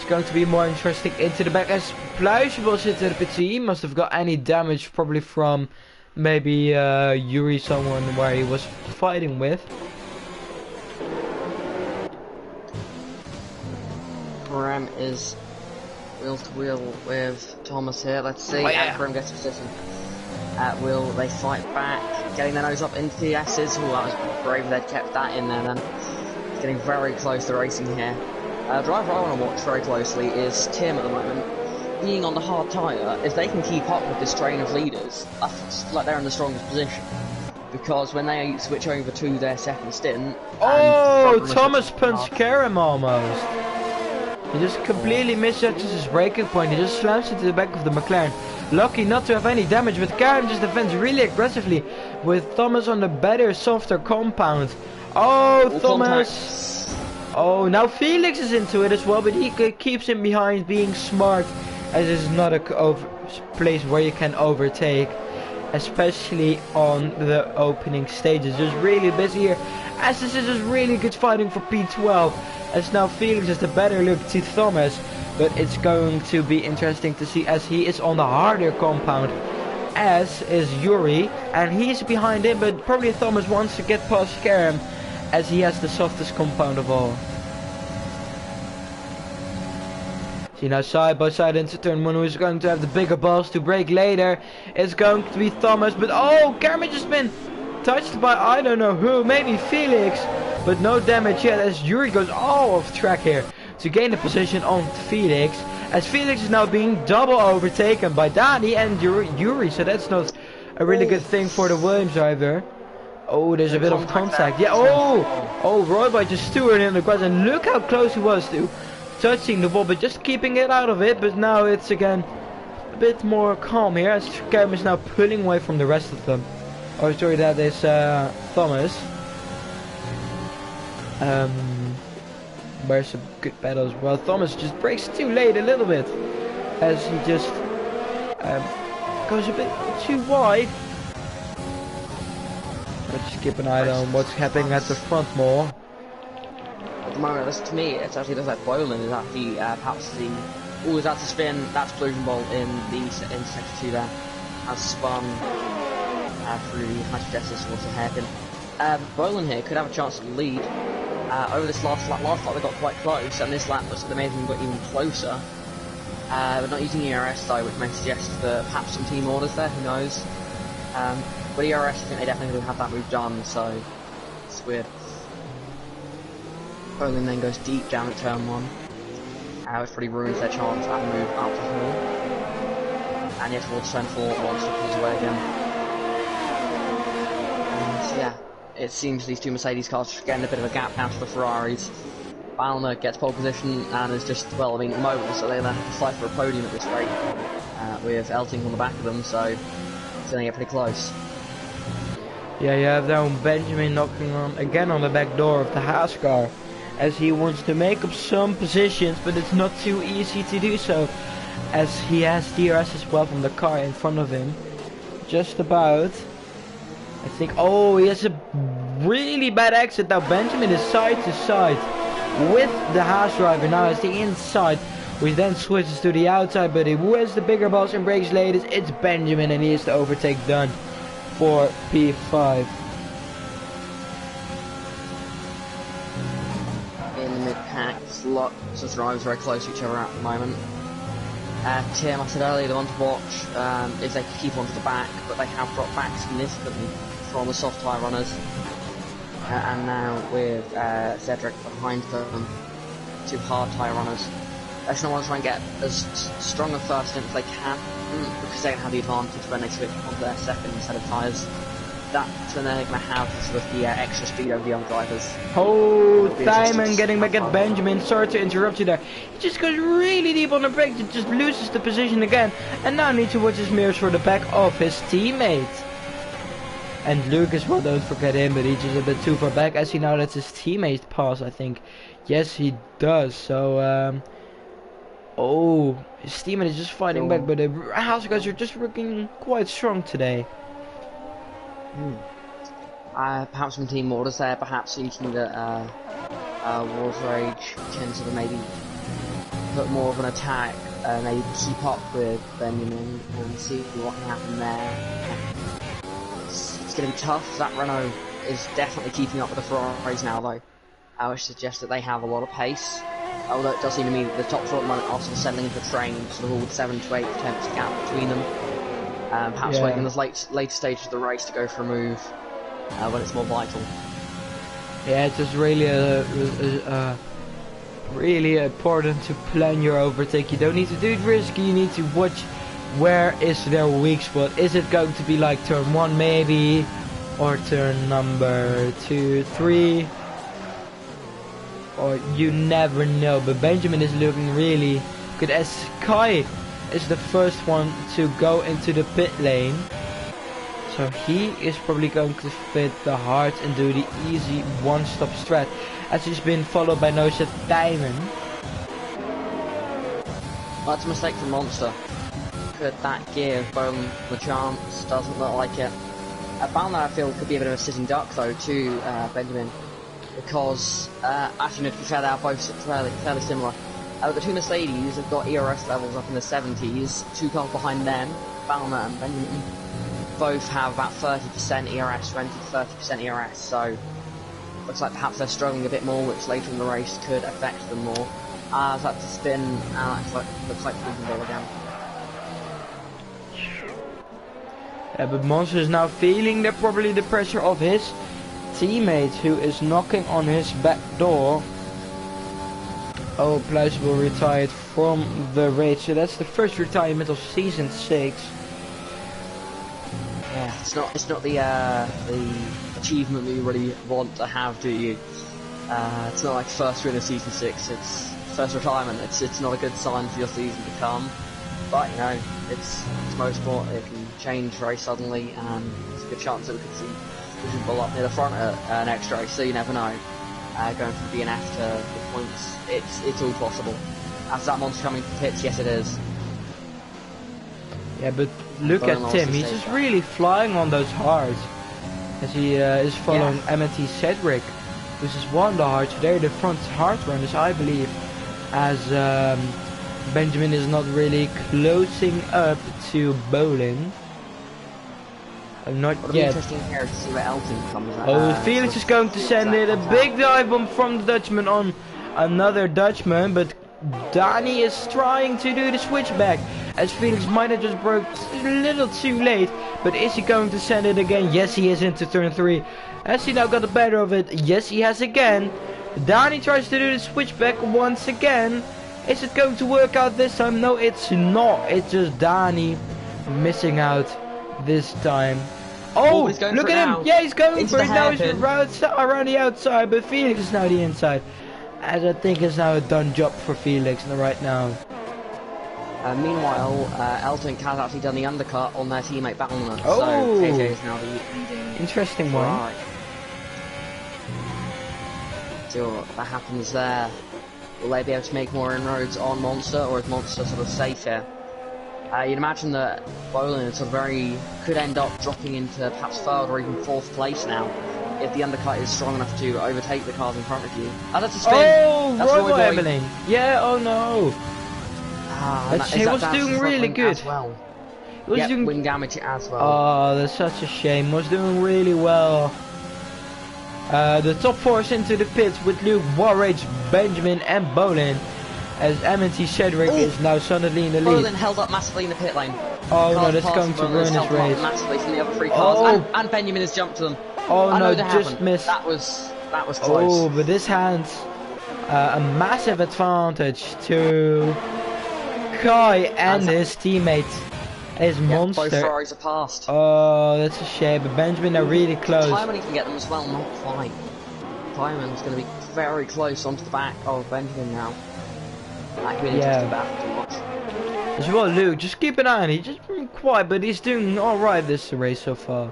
going to be more interesting into the back, as Pluisje was into the pit. He must have got any damage, probably from maybe Yuri, someone where he was fighting with. Ram is wheel to wheel with Thomas here. Let's see. Oh, yeah. Ram gets a position. Will they fight back? Getting their nose up into the S's. Oh, that was brave. They'd kept that in there then. Getting very close to racing here. Driver I want to watch very closely is Tim at the moment. Being on the hard tyre, if they can keep up with this train of leaders, I feel like they're in the strongest position. Because when they switch over to their second stint... Oh, Thomas punched Karim almost. He just completely misjudges his braking point. He just slams into the back of the McLaren. Lucky not to have any damage, but Karim just defends really aggressively with Thomas on the better, softer compound. Oh, Thomas! Oh, now Felix is into it as well, but he keeps him behind, being smart, as this is not a place where you can overtake, especially on the opening stages. Just really busy here as this is just really good fighting for P12, as now Felix is the better look to Thomas, but it's going to be interesting to see as he is on the harder compound, as is Yuri, and he's behind him, but probably Thomas wants to get past Karam, as he has the softest compound of all. See now side by side into turn 1, who's going to have the bigger balls to break later. It's going to be Thomas, but oh, Karam has been touched by I don't know who, maybe Felix, but no damage yet as Yuri goes all off track here to gain the position on Felix, as Felix is now being double overtaken by Dani and Yuri, so that's not a really good thing for the Williams driver. Oh, there's a bit of contact. Yeah, oh, Roy just steward in the grass, and look how close he was to touching the wall, but just keeping it out of it. But now it's again a bit more calm here, as Karam is now pulling away from the rest of them. Oh, sorry, that is Thomas. Where's a good battle as well. Thomas just breaks too late a little bit, as he just goes a bit too wide. Let's just keep an eye on what's happening at the front more. At the moment, this, to me, it actually looks like Bolan is actually perhaps the... Oh, is that the spin? That's Explosion Bolt in sector 2 there. Has spun through the high suggestions towards the hairpin. Bolan here could have a chance to lead. Over this last lap they got quite close, and this lap looks like they may have got even closer. But not using ERS though, which may suggest that perhaps some team orders there, who knows. But ERS, I think they definitely have that move done, so it's weird. Bolan then goes deep down at turn 1, which probably ruins their chance at a move up the hill. And yet towards turn 4, Monster pulls away again. And yeah, it seems these two Mercedes cars are getting a bit of a gap now to the Ferraris. Balmer gets pole position and is just, well, I mean, at the moment, so they're going to have to fight for a podium at this rate, with Elting on the back of them, so it's going to get pretty close. Yeah, you have now Benjamin knocking on again on the back door of the Haas car, as he wants to make up some positions, but it's not too easy to do so, as he has DRS as well from the car in front of him. Just about. I think, oh, he has a really bad exit now. Benjamin is side to side with the Haas driver. Now it's the inside, which then switches to the outside, but who has the bigger balls and brakes latest? It's Benjamin, and he has the overtake done for P5. In the mid-pack, lots of drivers very close to each other at the moment. Tim, I said earlier, the one to watch is they can keep onto the back, but they have dropped back significantly from the soft tyre runners. And now with Cedric behind them, two hard tyre runners. They just want to try and get as strong a first stint as they can, because they can have the advantage when they switch onto their second set of tyres. That's when they're going to have sort of the extra speed over the other drivers. Oh, Simon getting back at Benjamin. Sorry to interrupt you there. He just goes really deep on the brake. He just loses the position again. And now needs to watch his mirrors for the back of his teammate. And Luke as well, don't forget him. But he's just a bit too far back, as he now lets his teammate pass, I think. Yes, he does. So, oh, his teammate is just fighting back. But the house guys are just working quite strong today. Perhaps some team orders there, perhaps thinking that War's Rage can sort of maybe put more of an attack, maybe keep up with Benjamin and see what can happen there. It's going to be tough. That Renault is definitely keeping up with the Ferraris now though, which suggests that they have a lot of pace. Although it does seem to me that the top four at the moment are sort of settling into the train, sort of all with 7 to 8 tenths gap between them. Perhaps waiting in the later stages of the race to go for a move when it's more vital. Yeah, it's just really really important to plan your overtake. You don't need to do it risky. You need to watch where is their weak spot. Is it going to be like turn 1 maybe, or turn number 2, 3, or you never know. But Benjamin is looking really good, as Kai is the first one to go into the pit lane, so he is probably going to fit the hard and do the easy one-stop strat, as he's been followed by Nosha Diamond. That's a mistake from Monster. Could that give Bowman the chance? Doesn't look like it. Balmer, I feel, could be a bit of a sitting duck though to Benjamin. because actually, no, to be fair, they are both fairly similar. The two Mercedes have got ERS levels up in the 70s. Two cars behind them, Balmer and Benjamin, both have about 30% ERS, 20 to 30% ERS. So looks like perhaps they're struggling a bit more, which later in the race could affect them more. So that's a spin. Looks like reasonable again. Yeah, but Monster is now feeling probably the pressure of his teammate, who is knocking on his back door. Oh, Plausible retired from the race, so that's the first retirement of season 6. Yeah, it's not the achievement that you really want to have, do you? It's not like first win of season 6. It's first retirement. It's not a good sign for your season to come. But you know, it's motorsport. It can change very suddenly, and there's a good chance that we could see Vision Bull up near the front at next race. So you never know. Going from DNF to the points, it's all possible. As that Monster coming to pits, yes it is. Yeah, but look at Tim, he's just really flying on those hards. As he is following M&T Cedric, who's just won the hards. They're the front hard runners, I believe, as Benjamin is not really closing up to Bolin. Not It'll yet. be interesting here to see where Elton comes out. Oh, Felix is going to send in a big dive bomb from the Dutchman on another Dutchman, but Dani is trying to do the switchback, as Felix might have just broke a little too late. But is he going to send it again? Yes, he is into turn 3. Has he now got the better of it? Yes, he has again. Dani tries to do the switchback once again. Is it going to work out this time? No, it's not. It's just Dani missing out this time. Oh, look at him! Yeah, he's going for it now. He's around the outside, but Felix is now the inside. As I think it's now a done job for Felix right now. Meanwhile, Elton has actually done the undercut on their teammate Balmer. Oh, so KJ is now the leading. Interesting one. Right. See what that happens there. Will they be able to make more inroads on Monster, or is Monster sort of safe here? You'd imagine that Bolin could end up dropping into perhaps 3rd or even 4th place now, if the undercut is strong enough to overtake the cars in front of you. That's a spin. Oh, that's Roy Ebeling. Yeah, oh no. He was doing really good. As well. He was doing wing damage as well. Oh, that's such a shame. Was doing really well. The top 4 is into the pits with Luke, Warrage, Benjamin and Bolin, as M&T Cedric is now solidly in the lead. Bolin held up massively in the pit lane. Oh no, that's going to ruin his race. Massively from the other 3 cars, and Benjamin has jumped to them. Oh no, just missed. That was close. Oh, but this hands a massive advantage to Kai and his teammate, his Monster. Both Ferraris are passed. Oh, that's a shame, but Benjamin are really close. Timon can get them as well, not quite. Timon's going to be very close onto the back of Benjamin now. That could be interesting, but too much. As well, Luke, just keep an eye on him. He's just been quiet, but he's doing alright this race so far.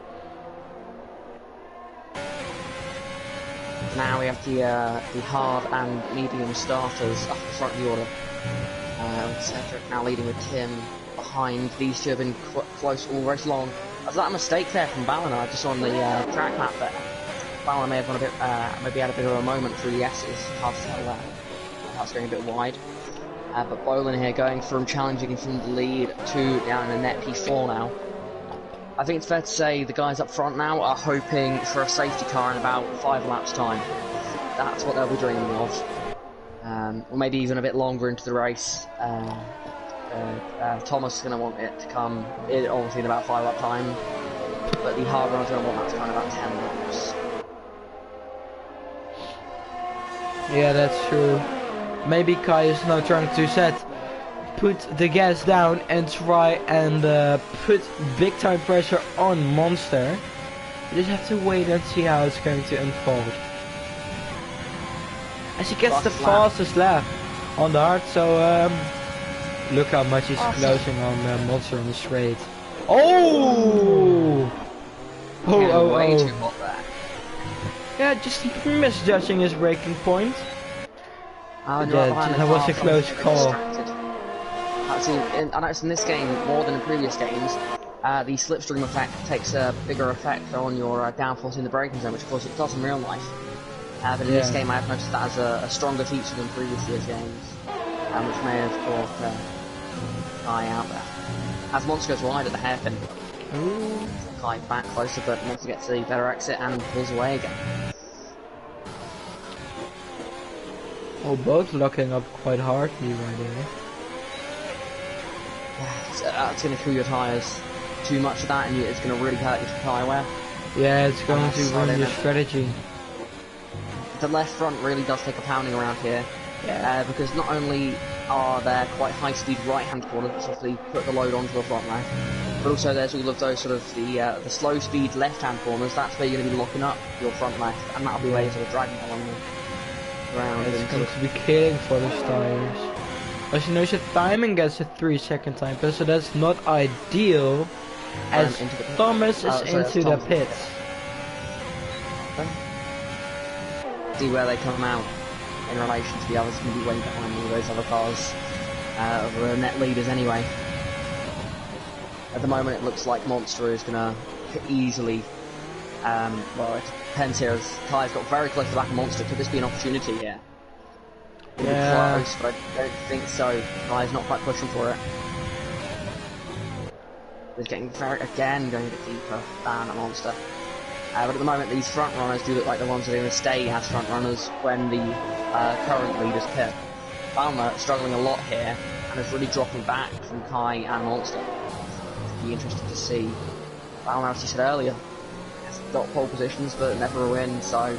Now we have the hard and medium starters up the front of the order. Cedric now leading with Tim behind. These two have been close all race long. Was that a mistake there from Balmer? I just saw on the track map that Balmer may have gone a bit, maybe had a bit of a moment through the S's. Hard to tell that. That's going a bit wide. But Bolin here going from challenging from the lead to down in a net P4 now. I think it's fair to say the guys up front now are hoping for a safety car in about 5 laps time. That's what they'll be dreaming of. Or maybe even a bit longer into the race. Thomas is going to want it to come obviously in about 5 lap time. But the hard runner's going to want that to come in about 10 laps. Yeah, that's true. Maybe Kai is now trying to put the gas down and try and put big time pressure on Monster. We just have to wait and see how it's going to unfold. As he gets the fastest lap on the hard, so look how much he's closing on Monster on the straight. Oh! Yeah, just misjudging his braking point. That was a close call. I noticed in this game, more than in previous games, the slipstream effect takes a bigger effect on your downforce in the braking zone, which of course it does in real life. But in this game I have noticed that as a stronger feature than previous year's games, which may have caught Kai out there. As Monster goes wide at the hairpin, Kai back closer, but Monster gets the better exit and pulls away again. Oh, both locking up quite hardly right here. Yeah, it's going to cool your tyres. Too much of that and it's going to really hurt your tyre wear. Yeah, it's going to ruin your strategy. The left front really does take a pounding around here. Yeah. Because not only are there quite high speed right hand corners which obviously put the load onto the front left, but also there's all of those sort of the slow speed left hand corners. That's where you're going to be locking up your front left, and that'll be where you're sort of dragging along the ground. It's going to be killing for those tires. As you know, your timing gets a 3-second time, so that's not ideal. As Thomas is into the pits. See where they come out in relation to the others. Going to be way behind all those other cars, the net leaders anyway. At the moment it looks like Monster is going to easily, well it depends here as Kai's got very close to the back of Monster. Could this be an opportunity here? Yeah. Close, but I don't think so. Kai's not quite pushing for it. He's getting going a bit deeper than a Monster. But at the moment these front runners do look like the ones that are going to stay as front runners when the current leaders pit. Balmer struggling a lot here and is really dropping back from Kai and Monster. Be interested to see. Balmer, as you said earlier, has got pole positions but never a win, so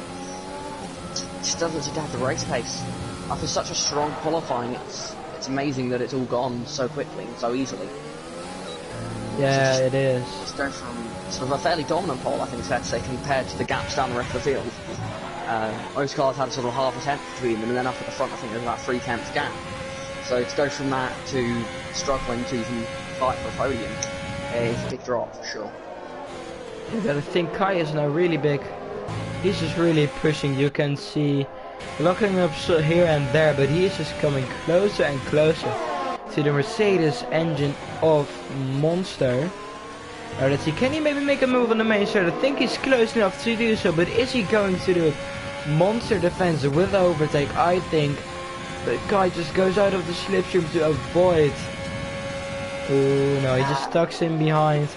just doesn't seem to have the race pace. After such a strong qualifying, it's amazing that it's all gone so quickly and so easily. Yeah, it is. Just go from sort of a fairly dominant pole, I think it's fair to say, compared to the gaps down the rest of the field. Most cars had sort of half a tenth between them, and then up at the front I think there's about 3/10 gap. So to go from that to struggling to even fight for a podium is a big drop for sure. You gotta think Kai is now really big. He's just really pushing. You can see locking up here and there, but he's just coming closer and closer to the Mercedes engine of Monster. Now let's see, can he maybe make a move on the main start? I think he's close enough to do so, but is he going to do it? Monster defense with the overtake. I think the guy just goes out of the slipstream to avoid. Oh no, he just tucks in behind.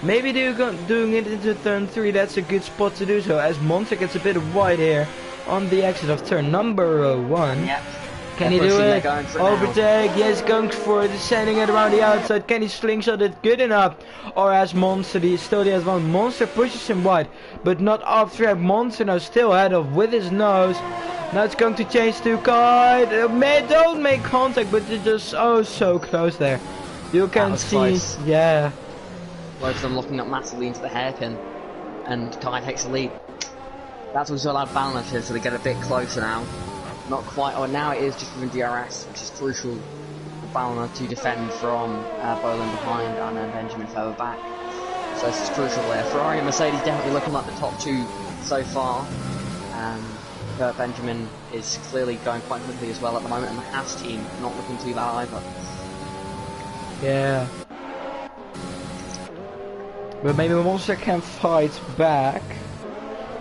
Maybe doing it into turn 3, that's a good spot to do so, as Monster gets a bit wide here on the exit of turn number 1. Yep. Can he do it? Overtake, yes, going for it, sending it around the outside. Can he slingshot it good enough? Or as Monster, he still has one. Monster pushes him wide, but not off track. Monster now still ahead of with his nose. Now it's going to change to Kai. Don't make contact, but they're just so close there. You can see, close. Yeah. Both of them locking up massively into the hairpin, and Kai takes the lead. That's also allowed Balmer to sort of get a bit closer now. Not quite, or now it is just within DRS, which is crucial for Balmer to defend from Bolin behind and then Benjamin further back. So this is crucial there. Ferrari and Mercedes definitely looking like the top two so far. But Benjamin is clearly going quite quickly as well at the moment, and the Haas team not looking too bad either. Yeah. But maybe Monster can fight back.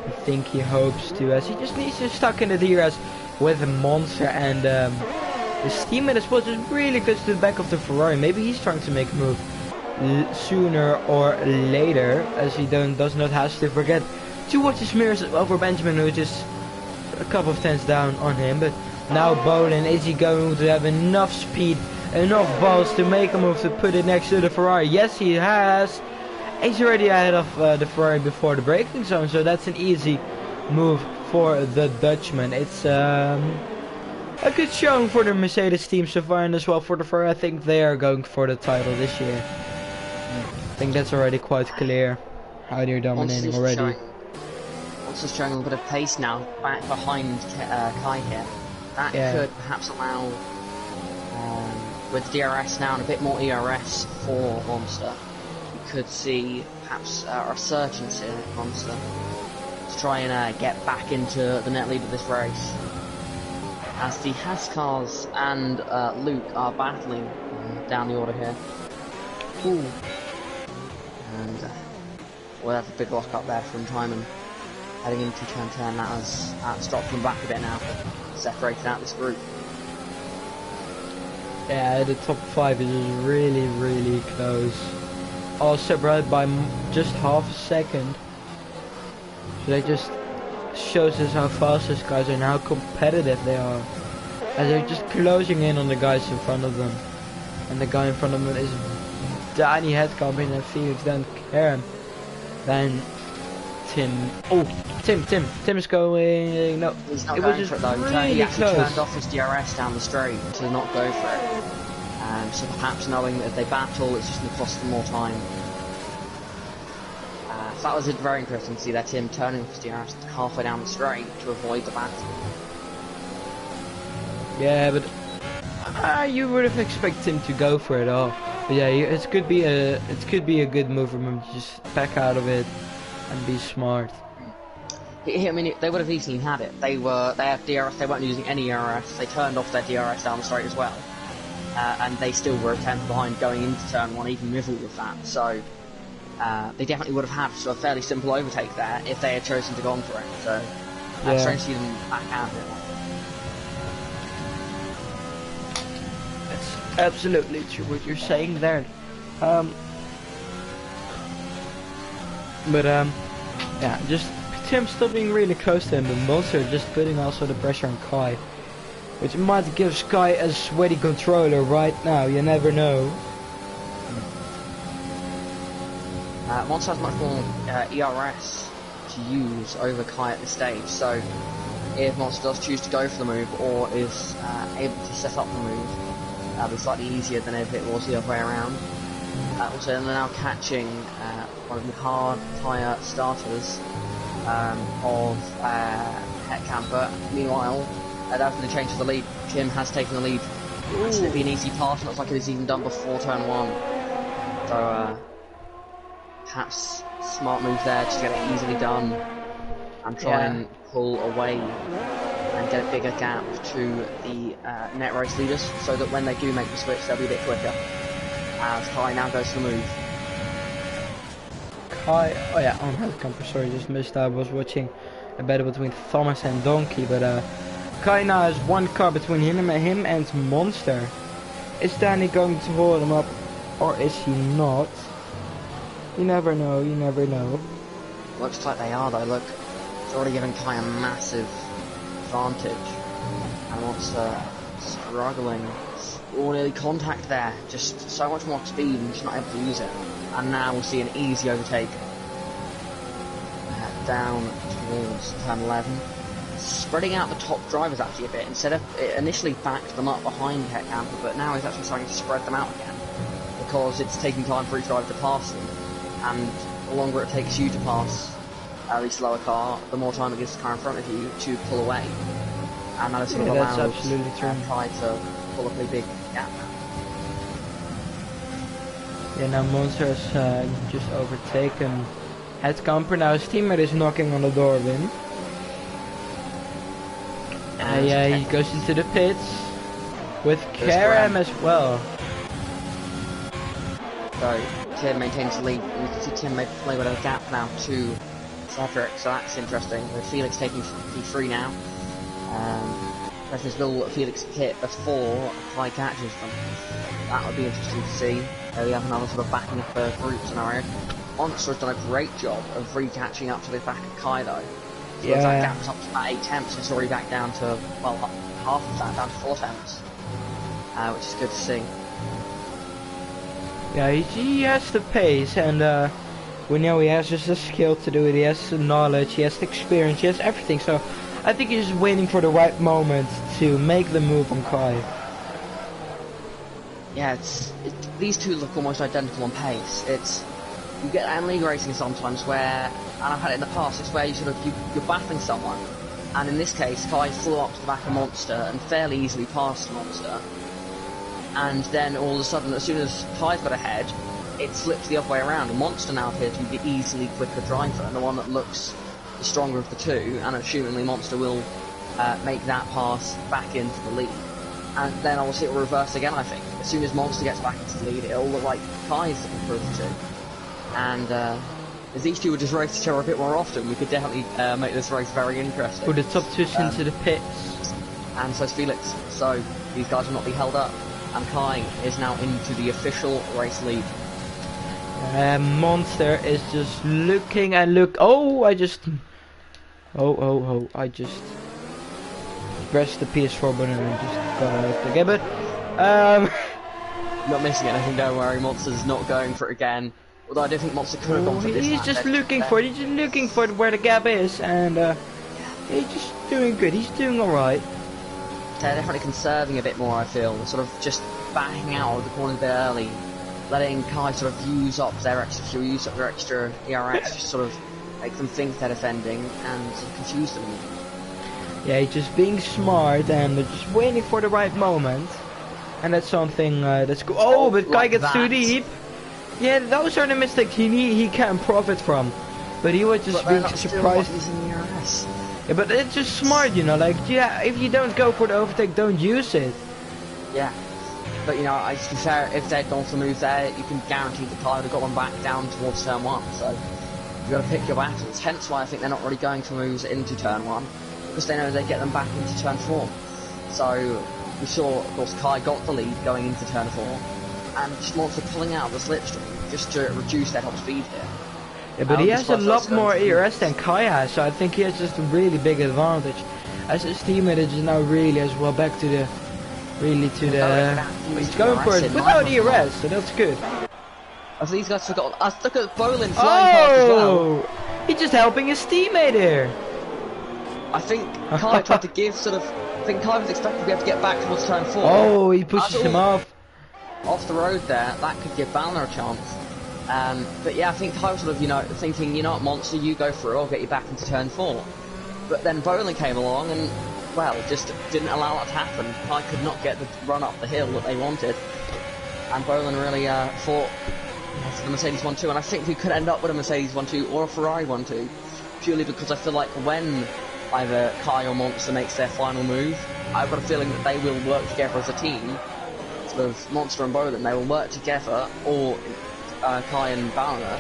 I think he hopes to, as he just needs to stuck in the DRS with the Monster, and his teammate as well just really close to the back of the Ferrari. Maybe he's trying to make a move sooner or later, as he does not have to forget to watch his mirrors over Benjamin, who is just a couple of tenths down on him. But now Bolin, is he going to have enough speed, enough balls to make a move to put it next to the Ferrari? Yes, he has. He's already ahead of the Ferrari before the braking zone, so that's an easy move for the Dutchman. It's a good showing for the Mercedes team so far, and as well for the Ferrari. I think they are going for the title this year. I think that's already quite clear how they're dominating already. Monster's showing a little bit of pace now, back behind Kai here. That could perhaps allow, with DRS now and a bit more ERS for Monster, we could see perhaps a resurgence here at Monster to try and get back into the net lead of this race. As the Haas cars and Luke are battling down the order here. Ooh. And we'll have a big lock up there from Timon. heading into turn 10. That's dropped them back a bit now, separated out this group. Yeah, the top 5 is really, really close. All separated by just half a second. So that just shows us how fast these guys are and how competitive they are. As they're just closing in on the guys in front of them. And the guy in front of them is Danny Headcamping and Felix don't care. Then Tim. Oh, Tim is going. No, he's not it going was for just it though. really He actually close. turned off his DRS down the straight to not go for it. So perhaps knowing that if they battle, it's just going to cost them more time. So that was very interesting to see that Tim turning off his DRS halfway down the straight to avoid the battle. Yeah, but you would have expected him to go for it all. But yeah, it could be a good move from him to just back out of it and be smart. I mean, they would have easily had it. They have DRS. They weren't using any DRS. They turned off their DRS down the straight as well, and they still were a tenth behind going into turn 1, even with all of that. So they definitely would have had a fairly simple overtake there if they had chosen to go on for it. So it's strange to see them back out of it. That's absolutely true what you're saying there. Yeah, just Tim still being really close to him, but Monster just putting also the pressure on Kai, which might give Sky a sweaty controller right now. You never know. Monster has much more ERS to use over Kai at this stage, so if Monster does choose to go for the move or is able to set up the move, that'll be slightly easier than if it was the other way around. Also, they're now catching one of the hard tyre starters of Headcamper. Meanwhile, that's going to change for the lead. Tim has taken the lead. It's going to be an easy pass, looks like it was even done before turn 1. So, perhaps smart move there, just get it easily done and try and pull away and get a bigger gap to the net race leaders, so that when they do make the switch, they'll be a bit quicker. As Kai now goes to the move. Kai, oh yeah, on Headcamper, sorry, just missed. I was watching a battle between Thomas and Donkey, but Kai now has one car between him and Monster. Is Danny going to hold him up, or is he not? You never know, you never know. Looks like they are though, look. It's already given Kai a massive advantage. And Monster struggling. Oh, nearly contact there. Just so much more speed and just not able to use it. And now we'll see an easy overtake. Down towards turn 11. Spreading out the top drivers actually a bit. Instead of it initially backed them up behind Headcamper, but now he's actually starting to spread them out again. Because it's taking time for each driver to pass them. And the longer it takes you to pass the slower car, the more time it gives the car in front of you to pull away. And that is sort of that's allows absolutely true. Kai to pull up a big gap. Yeah, now Monster has just overtaken Headcamper. Now his teammate is knocking on the door of him. Yeah, he goes into the pits with Karam as well. So Tim maintains the lead. You can see Tim may play with a gap now to Cedric, so that's interesting. With Felix taking P3 now. Question is, will Felix hit before Kai catches them? That would be interesting to see. We have another sort of backing up the group scenario. Monster has done a great job of re-catching up to the back of Kai though. So that gap was up to about 8 tenths, it's already back down to, well, half of that, down to 4 tenths. Which is good to see. Yeah, he has the pace, and we know he has just the skill to do it. He has the knowledge, he has the experience, he has everything. So I think he's just waiting for the right moment to make the move on Kai. Yeah, these two look almost identical on pace. You get that in league racing sometimes where, and I've had it in the past, it's where you're battling someone, and in this case, Kai flew up to the back of Monster and fairly easily passed Monster, and then all of a sudden, as soon as Kai's got ahead, it slips the other way around, and Monster now appears to be the easily quicker driver, and the one that looks the stronger of the two, and assumingly Monster will make that pass back into the lead. And then obviously it will reverse again, I think. As soon as Monster gets back into the lead, it'll look like Kai's the quicker of the two. And If these two would just race each other a bit more often, we could definitely make this race very interesting. Put the top two into the pits. And so's Felix. So these guys will not be held up. And Kai is now into the official race lead. Monster is just looking and look. Oh, I just pressed the PS4 button and just got out of the game. But not missing anything, don't worry. Monster's not going for it again. Although I do think Monster could have gone for this. He's just looking for it. He's just looking for where the gap is, and he's just doing good. He's doing all right. They're definitely conserving a bit more, I feel. Sort of just backing out of the corner a bit early, letting Kai sort of use up their extra fuel, use up their extra ERS, just sort of make them think they're defending and confuse them. Yeah, he's just being smart and just waiting for the right moment. And that's something that's cool. Oh, but Kai gets too deep. Yeah, those are the mistakes he can profit from. But he was just being surprised. Yeah, but it's just smart, you know, like, yeah, if you don't go for the overtake, don't use it. Yeah. But, you know, to be fair, if they'd gone for the move there, you can guarantee the car would have got them back down towards turn 1. So, you've got to pick your battles. Hence why I think they're not really going for moves into turn 1. Because they know they get them back into turn 4. So, we saw, of course, Kai got the lead going into turn 4. And just Monster pulling out the slipstream just to reduce their top speed here. Yeah, but he has a lot more ERS than Kai has, so I think he has just a really big advantage. As his teammate is now really as well back to the, he's going for it without ERS, so that's good. As these guys forgot, look at Bolin flying past as well. He's just helping his teammate here. I think Kai tried to give I think Kai was expecting to be able to get back towards turn 4. Oh, he pushes him off the road there. That could give Balner a chance. But yeah, I think Kai was sort of, you know, thinking, you know what, Monster, you go through, I'll get you back into turn 4. But then Bolin came along and, well, just didn't allow that to happen. Kai could not get the run up the hill that they wanted. And Bolin really fought for the Mercedes 1-2, and I think we could end up with a Mercedes 1-2 or a Ferrari 1-2, purely because I feel like when either Kai or Monster makes their final move, I've got a feeling that they will work together as a team. Sort of Monster and Bolin, they will work together, or Kai and Balner,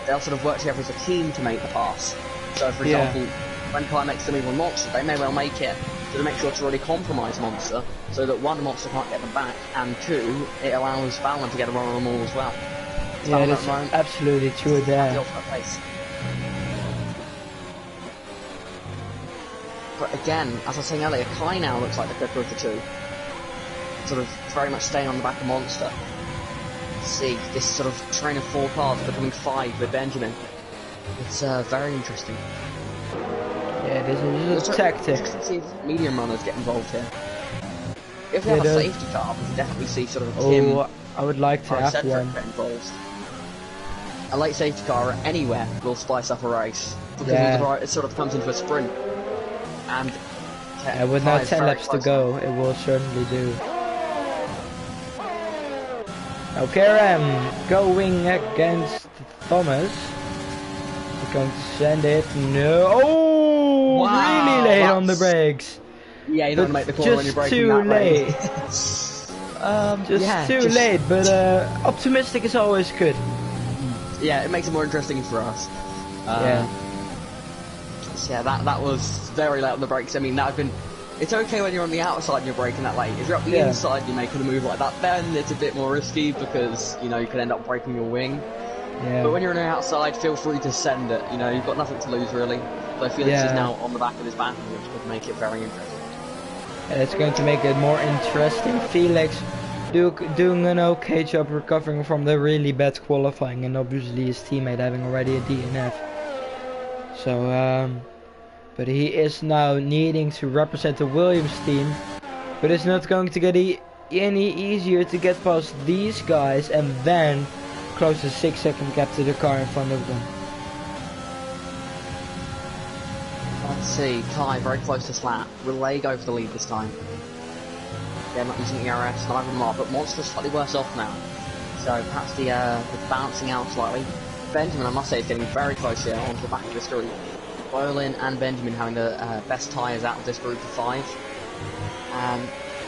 they'll sort of work together as a team to make the pass. So, for example, when Kai makes the move on Monster, they may well make it to make sure to really compromise Monster, so that one, Monster can't get them back, and two, it allows Balner to get a run on them all as well. Yeah, that's absolutely true there. But again, as I was saying earlier, Kai now looks like the quicker of the two. Sort of very much staying on the back of Monster. See, this sort of train of 4 cars becoming 5 with Benjamin. It's very interesting. Yeah, this is a tactic. See if medium runners get involved here. If they have a safety car, we can definitely see sort of Kim. I would like to have one. Get involved. A late safety car anywhere will spice up a race because it sort of comes into a sprint. And with now 10 laps to go, it will certainly do. Now Karen going against Thomas. He's going to send it. No! Oh! Wow, really late on the brakes. Yeah, you don't make the corner when you're braking that late. Just too late, but optimistic is always good. Yeah, it makes it more interesting for us. So yeah, that was very late on the brakes. I mean, that would have been. It's okay when you're on the outside and you're braking that late. If you're up the inside, you're making a move like that, then it's a bit more risky because you know you could end up breaking your wing. Yeah. But when you're on the outside, feel free to send it. You know, you've got nothing to lose really. So Felix is now on the back of his battle, which would make it very interesting. And it's going to make it more interesting. Felix doing an okay job recovering from the really bad qualifying, and obviously his teammate having already a DNF. So, but he is now needing to represent the Williams team, but it's not going to get any easier to get past these guys and then close the 6-second gap to the car in front of them. Let's see, Kai very close to Slap. Will they go for the lead this time? They're not using ERS, neither of them are, but Monster's slightly worse off now. So perhaps the bouncing out slightly. Benjamin, I must say, is getting very close here onto the back of this group. Bolin and Benjamin having the best tyres out of this group of 5.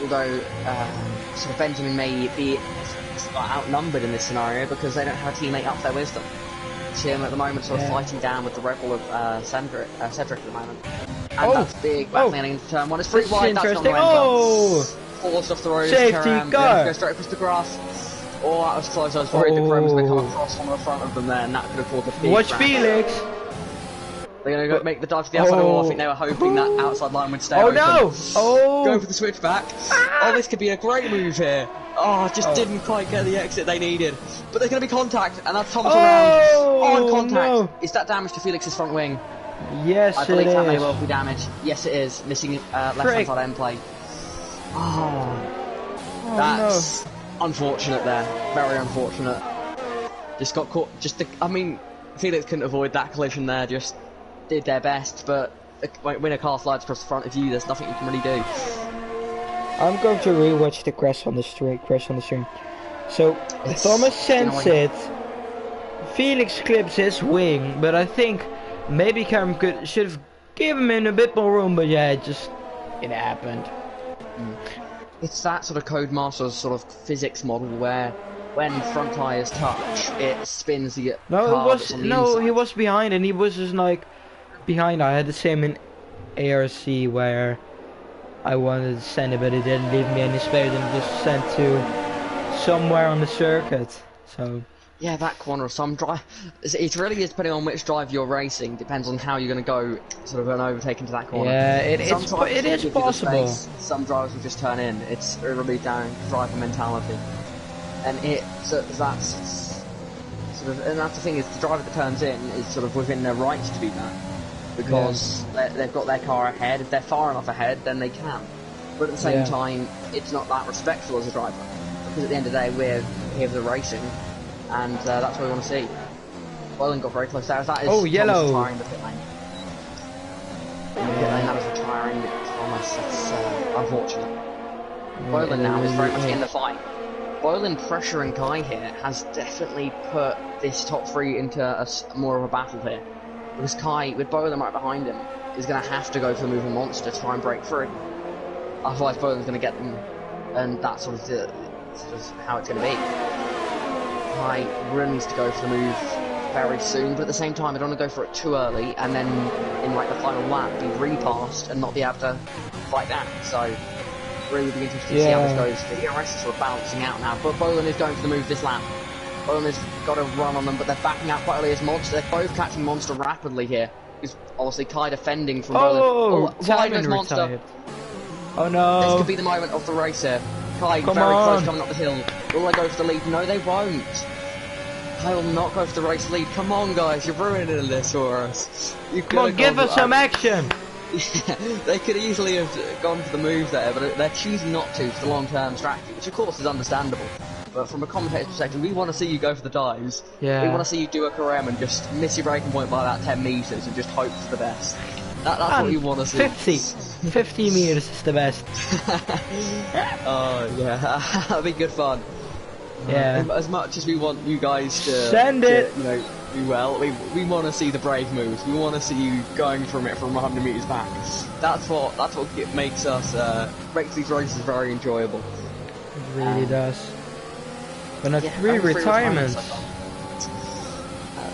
Although sort of Benjamin may be outnumbered in this scenario because they don't have a teammate up there with them. him at the moment, sort of fighting down with the Red Bull of Cedric at the moment. And that's big, battling into turn one. It's pretty wide, that's not going to end well. Forced off the road, safety car. Go straight across the grass. Oh, that was close. I was worried the Prem was going to come across on the front of them there, and that could have caused a big Watch crash. Felix. They're going to go make the dive to the outside wall. I think they were hoping that outside line would stay open. No! Oh! Go for the switchback. Oh, this could be a great move here. Oh, just didn't quite get the exit they needed. But there's going to be contact, and that's Thomas around. On contact. No. Is that damage to Felix's front wing? Yes, I believe that may well be damage. Yes, it is. Missing left-hand side end play. Oh, that's unfortunate there. Very unfortunate. Just got caught. I mean, Felix couldn't avoid that collision there. Just did their best, but when a car slides across the front of you, there's nothing you can really do. I'm going to rewatch the crash on the stream. So Thomas sends it. Felix clips his wing, but I think maybe Cameron should have given him a bit more room. But yeah, it happened. It's that sort of Codemasters sort of physics model where when front tires touch, it spins the car that's on the inside. He was behind, and he was just like behind. I had the same in ARC where I wanted to send it, but it didn't leave me any space, and just sent to somewhere on the circuit. So yeah, that corner of some drive. It really is depending on which drive you're racing. Depends on how you're going to go, sort of an overtake into that corner. Yeah, it is possible. Some drivers will just turn in. It's really down to driver mentality, and that's sort of, and that's the thing is the driver that turns in is sort of within their rights to do that. Because they've got their car ahead. If they're far enough ahead, then they can. But at the same time, it's not that respectful as a driver. Because at the end of the day, we're here for the racing, and that's what we want to see. Boylan got very close there. That is yellow. Retiring the pit lane. That is retiring Thomas. That's unfortunate. Boylan now is very much in the fight. Boylan pressuring Kai here has definitely put this top three into more of a battle here. Because Kai, with Boylan right behind him, is going to have to go for the moving monster to try and break through. Otherwise, Boylan's going to get them, and that's sort of how it's going to be. Kai really needs to go for the move very soon, but at the same time, I don't want to go for it too early, and then in like the final lap, be repassed and not be able to fight that. So, really be interested to see how this goes. The ERS is sort of balancing out now, but Boylan is going for the move this lap. Boylan has got a run on them, but they're backing out quite early as Monster. They're both catching Monster rapidly here. Is obviously Kai defending from Boylan. Wide goes Monster. Oh no! This could be the moment of the race here. Kai very close coming up the hill. Will they go for the lead? No, they won't. Kai will not go for the race lead. Come on, guys, you're ruining this for us. Come on, give us some action. Yeah, they could easily have gone for the move there, but they're choosing not to for the long-term strategy, which of course is understandable. But from a commentator's perspective, we want to see you go for the dives. Yeah. We want to see you do a Karem and just miss your braking point by about 10 metres and just hope for the best. That's what you want to see. 50 metres is the best. Oh, yeah. That'll be good fun. Yeah. As much as we want you guys to do well, we want to see the brave moves. We want to see you going from 100 metres back. That's what makes these races very enjoyable. It really does. But not three retirements.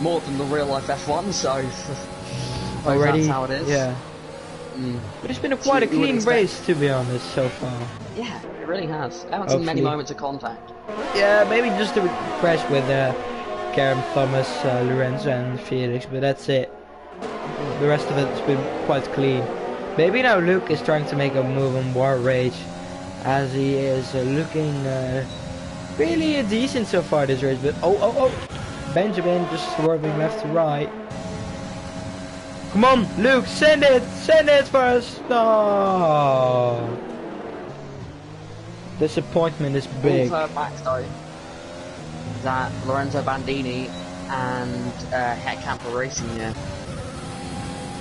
More than the real life F1, so already, that's how it is. Yeah. But it's been quite a clean race, to be honest, so far. Yeah, it really has. I haven't seen many moments of contact. Yeah, maybe just a crash with Karen, Thomas, Lorenzo and Felix, but that's it. The rest of it's been quite clean. Maybe now Luke is trying to make a move on War Rage, as he is looking really decent so far this race, but Benjamin just swerving left to right. Come on, Luke, send it first. No. Disappointment is big. Back though, that Lorenzo Bandini and Heckcamper racing here.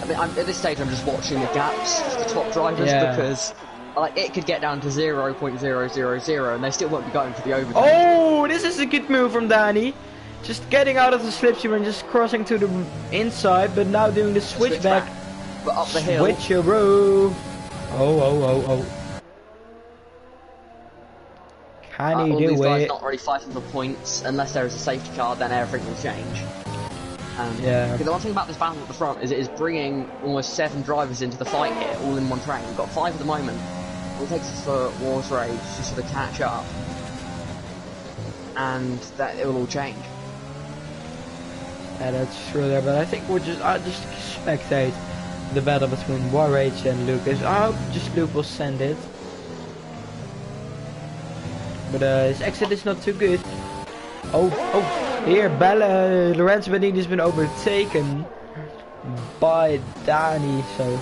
I mean, at this stage, I'm just watching the gaps of the top drivers because it could get down to 0.000 and they still won't be going for the overtake. Oh, this is a good move from Danny. Just getting out of the slipstream and just crossing to the inside, but now doing the switchback. But up the hill. Switcheroo. Oh. Can he do these guys it? not really fighting for points unless there is a safety car. Then everything will change. Yeah. Because the one thing about this battle at the front is it is bringing almost 7 drivers into the fight here, all in one train. We've got 5 at the moment. It takes us for Wars Rage to sort of catch up, and that it will all change. Yeah, that's true there, but I think I'll just spectate the battle between War Rage and Lucas. I hope just Luke will send it. But his exit is not too good. Oh, here, Lorenzo Benini has been overtaken by Danny, so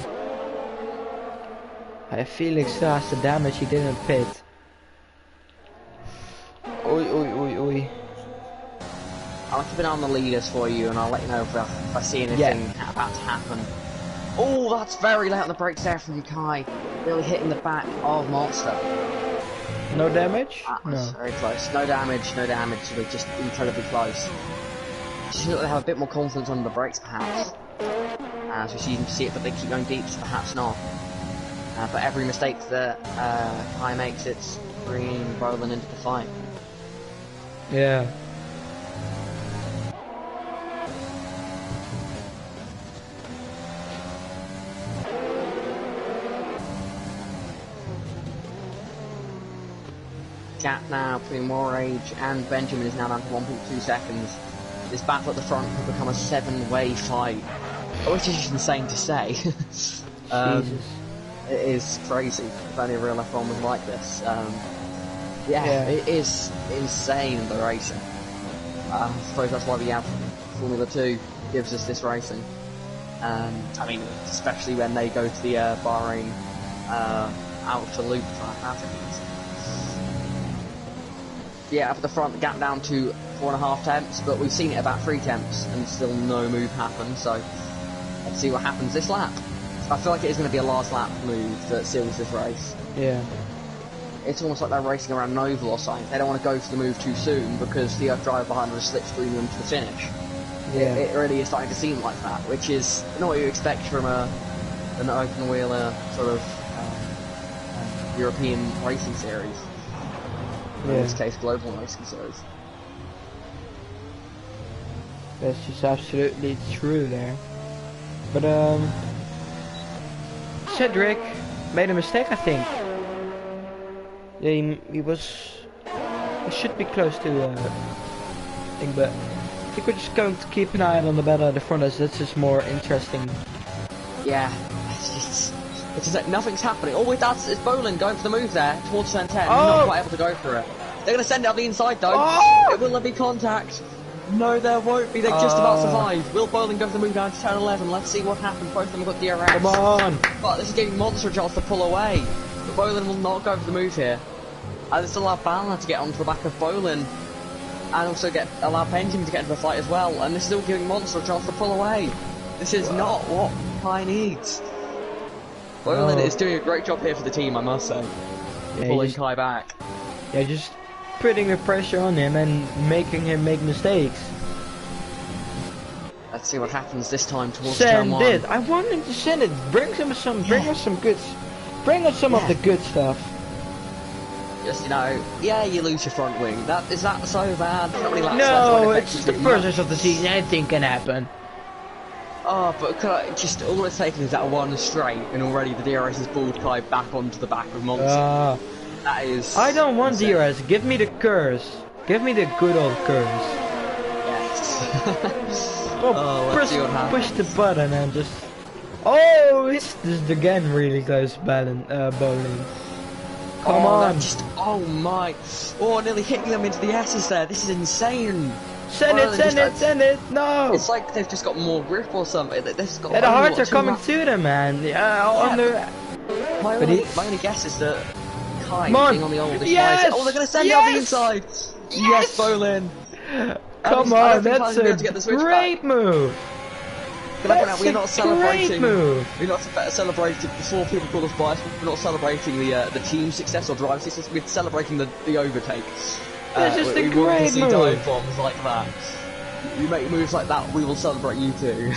Felix still has the damage he didn't pit. Oi. I'll keep an eye on the leaders for you, and I'll let you know if I see anything about to happen. Oh, that's very late on the brakes there from Kai, really hitting the back of Monster. No damage? No. Very close. No damage. We're just incredibly close. Just look, they have a bit more confidence on the brakes, perhaps. As we see it, but they keep going deep, so perhaps not. But every mistake that Kai makes, it's bringing Roland into the fight. Yeah. Gap now between War Rage and Benjamin is now down to 1.2 seconds. This battle at the front could become a 7-way fight, which is just insane to say. Jesus. It is crazy if only real F1 was like this. Yeah, it is insane, the racing. I suppose that's why we have Formula 2, gives us this racing. I mean, especially when they go to the Bahrain outer loop track, I think. Yeah, up at the front, the gap down to 4.5 tenths, but we've seen it about 3 tenths and still no move happen, so let's see what happens this lap. I feel like it is going to be a last lap move that seals this race. Yeah. It's almost like they're racing around an oval or something. They don't want to go for the move too soon because the driver behind them is slipstreaming them to the finish. Yeah. It really is starting to seem like that, which is not what you expect from an open wheeler sort of European racing series. In this case, global racing series. That's just absolutely true there. But Cedric made a mistake, I think. Yeah, he should be close to thing, but I think we're just going to keep an eye on the battle at the front as that's just more interesting. Yeah, it's just like nothing's happening. Oh wait, it's Bolin going for the move there towards turn 10. He's not quite able to go for it. They're going to send it out the inside though. Will there be contact? No, there won't be. They just about survived. Will Bolin go for the move down to turn 11? Let's see what happens. Both of them have got DRS. Come on! But this is giving Monster a chance to pull away. But Bolin will not go for the move here. This will allow Balna to get onto the back of Bolin. And also allow Benjamin to get into the fight as well. And this is still giving Monster a chance to pull away. This is not what Kai needs. Bolin is doing a great job here for the team, I must say. Pulling Kai back. Yeah, just putting the pressure on him and making him make mistakes. Let's see what happens this time towards turn 1. Send it. I want him to send it. Bring us some good. Bring us some of the good stuff. Just, you know, yeah, you lose your front wing. Is that so bad? Not really no, it's the first race of the season. Anything can happen. Oh, but all it's taken is that one straight, and already the DRS has pulled Kai back onto the back of Monster. That is. I don't want DRS. Give me the curse. Give me the good old curse. Yes. Push the button and just. Oh, this is again really close bowling. Come on. Oh my. Oh, nearly hitting them into the S's there. This is insane. Send it. No. It's like they've just got more grip or something. They've got. Yeah, the hearts are coming to them, man. My only guess is that Kai being on the old. Yes. Oh, they're going to send it out the inside. Yes, Bolin. Come on, that's a great move. We're not celebrating. Move. We're not celebrating before people call us biased. We're not celebrating the team success or driver success. We're celebrating the overtake. That's just a great move. Dive bombs like that. You make moves like that, we will celebrate you too.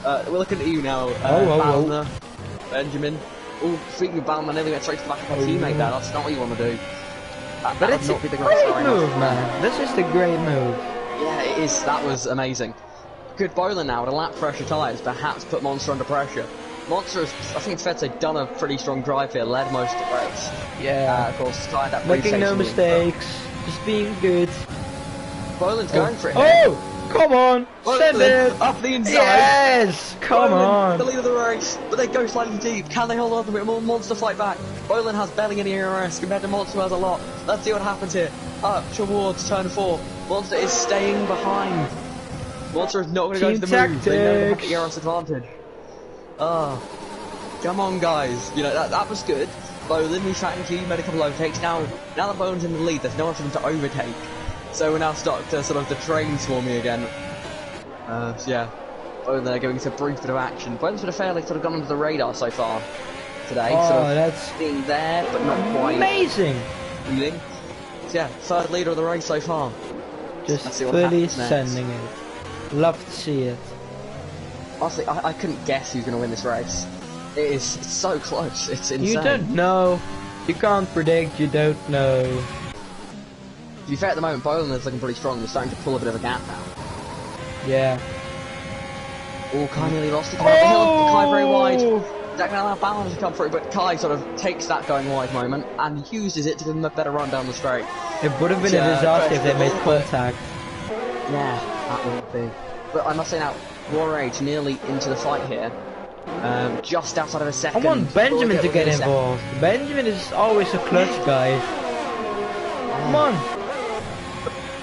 We're looking at you now, Balna, Benjamin. Oh, speaking of Balna, nearly went straight to the back of my teammate there. That's not what you want to do. But it's a great move, man. This is the great move. Yeah, it is. That was amazing. could Bolin now with a lap pressure tyres perhaps put Monster under pressure? Monster has, I think it's fair to say, done a pretty strong drive here, led most of the race. Yeah. Of course, tied that Making no pre-station mistakes, just being good. Bolin's going for it here. Oh! Come on! Send it! Up the inside! Yes! Come on! The lead of the race, but they go slightly deep. Can they hold on to it? Will Monster fight back? Bolin has barely any ERS compared to Monster, who has a lot. Let's see what happens here. Up towards turn 4. Monster is staying behind. Monster is not going to go to the move. They know they have the ERS advantage. Come on, guys. You know, that was good. Bolin, who's trying to made a couple of overtakes. Now that Bolin's in the lead, there's no one for them to overtake. So we're now stuck to sort of the train swarming again. So yeah, Bolin there giving us a brief bit of action. Bolin's been fairly sort of gone under the radar so far today. Oh, sort of that's being there, but not quite. Amazing! Leading. So yeah, third leader of the race so far. Just fully sending it. Love to see it. Honestly, I couldn't guess who's going to win this race. It's so close. It's insane. You don't know. You can't predict. You don't know. To be fair, at the moment, Bolin is looking pretty strong. They're starting to pull a bit of a gap now. Yeah. Oh, Kai nearly lost it. Kai very wide. That can allow Balance to come through, but Kai sort of takes that going wide moment and uses it to give him a better run down the straight. It would have been a disaster if they made contact. Yeah, that would be. But I must say now, Warrage nearly into the fight here. Just outside of a second. I want Benjamin to get involved. Benjamin is always a clutch guy. Come on.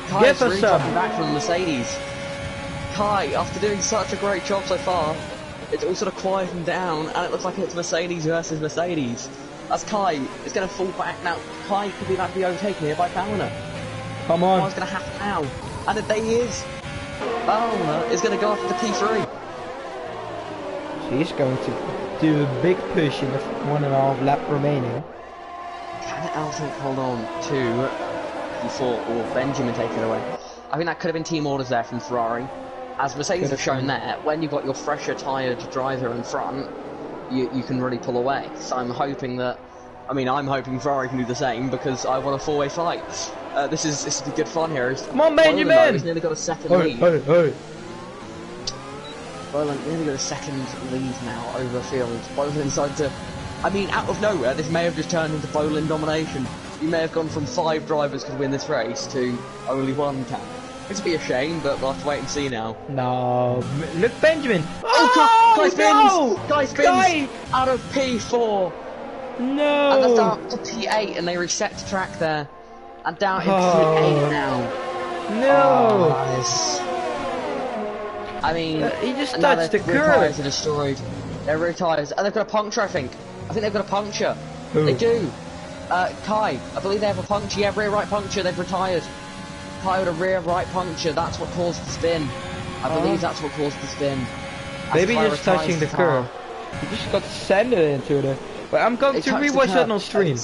Kai's really dropping back from the Mercedes. Kai, after doing such a great job so far, it's all sort of quieting down, and it looks like it's Mercedes versus Mercedes. As Kai is going to fall back now. Kai could be about to be overtaken here by Baliner. Come on. What's going to happen now? And there he is. Baliner is going to go after the P3. He's going to do a big push in the 1.5 lap remaining. Can Elton hold on to P4 or Benjamin take it away? I think that could have been team orders there from Ferrari. As Mercedes have shown there, when you've got your fresher tired driver in front, you can really pull away. So I'm hoping that, I'm hoping Ferrari can do the same because I want a four-way fight. This is good fun here. Come on, Benjamin! He's nearly got a second lead. Bolin nearly got a second lead now over the field. Bolin decided to, out of nowhere, this may have just turned into Bolin domination. You may have gone from 5 drivers could win this race to only 1 can. It's a bit a shame, but we'll have to wait and see now. No, look, Benjamin. Guy spins. Guy spins out of P4. No. And that's down to P8, and they reset the track there. And down in P8 now. No. Nice. He just touched the curb. Rear tyres are destroyed. Their rear tyres, and they've got a puncture. I think they've got a puncture. Who? They do. Kai, I believe they have a puncture. Yeah, rear right puncture. They've retired. Kai with a rear right puncture. That's what caused the spin. I believe that's what caused the spin. Maybe just touching the curb. He just got sanded into it. But I'm going to rewatch that on stream.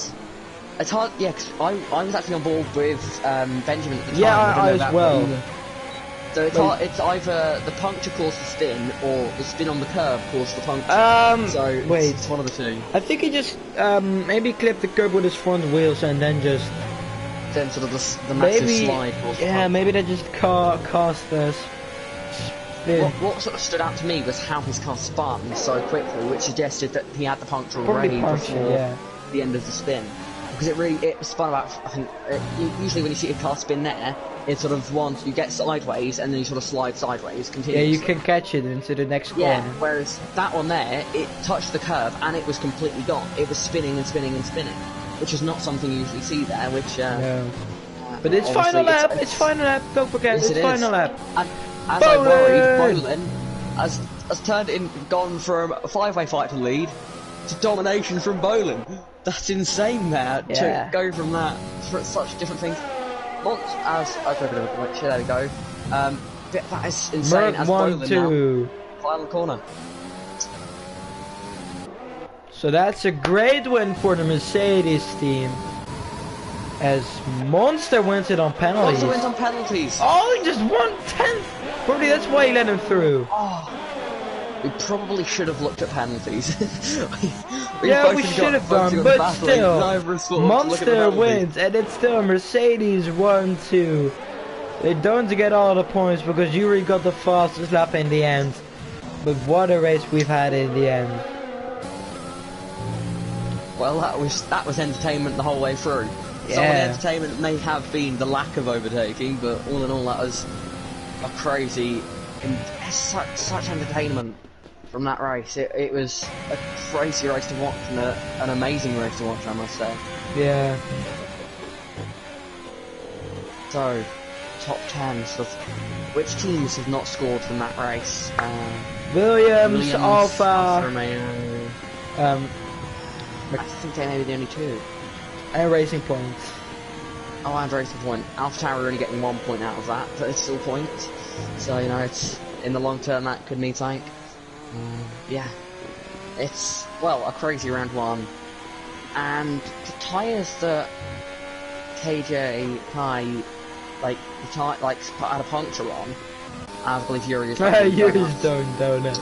It's hard, yeah, because I was actually on board with Benjamin at the time. Yeah, I as well. So it's either the puncture caused the spin, or the spin on the curb caused the puncture. So wait, it's one of the two. I think he just maybe clipped the curb with his front wheels and then just. Then sort of the massive slide caused the puncture. Maybe they just caused this. What sort of stood out to me was how his car spun so quickly, which suggested that he had the puncture already before the end of the spin. Because it spun about, I think, usually when you see a car spin there, it sort of once you get sideways and then you sort of slide sideways continuously. Yeah, you can catch it into the next corner. Yeah, whereas that one there, it touched the curb and it was completely gone. It was spinning and spinning and spinning, which is not something you usually see there, which... no. But it's final lap, it's final lap, don't forget, yes, it's final lap. And as I worried, Bolin has turned in, gone from a 5-way fight to lead to domination from Bolin. That's insane there, to go from that for such different things. As I got a bit of a glitch, there we go. That is insane. As Bolin now, final corner. So that's a great win for the Mercedes team. As Monster wins it on penalties. Monster wins on penalties. Oh, he just 1/10. Probably that's why he let him through. Oh, we probably should have looked at penalties. we should have done, but still, Monster wins, and it's still Mercedes 1-2. They don't get all the points because Yuri got the fastest lap in the end. But what a race we've had in the end. Well, that was entertainment the whole way through. Yeah. Some of the entertainment may have been the lack of overtaking, but all in all, that was a crazy, such entertainment from that race. It was a crazy race to watch and an amazing race to watch, I must say. Yeah. So, top 10. So, which teams have not scored from that race? Williams, Alpha, Romeo. I think they may be the only two. and Racing Point. Oh, and Racing Point. Alpha Tower are only getting 1 point out of that, but it's still points. So, you know, it's in the long term that could mean something. Yeah. It's, well, a crazy round one. And the tyres that KJ Kai, had a puncture on, I believe Yuri is Yuri's doing donuts.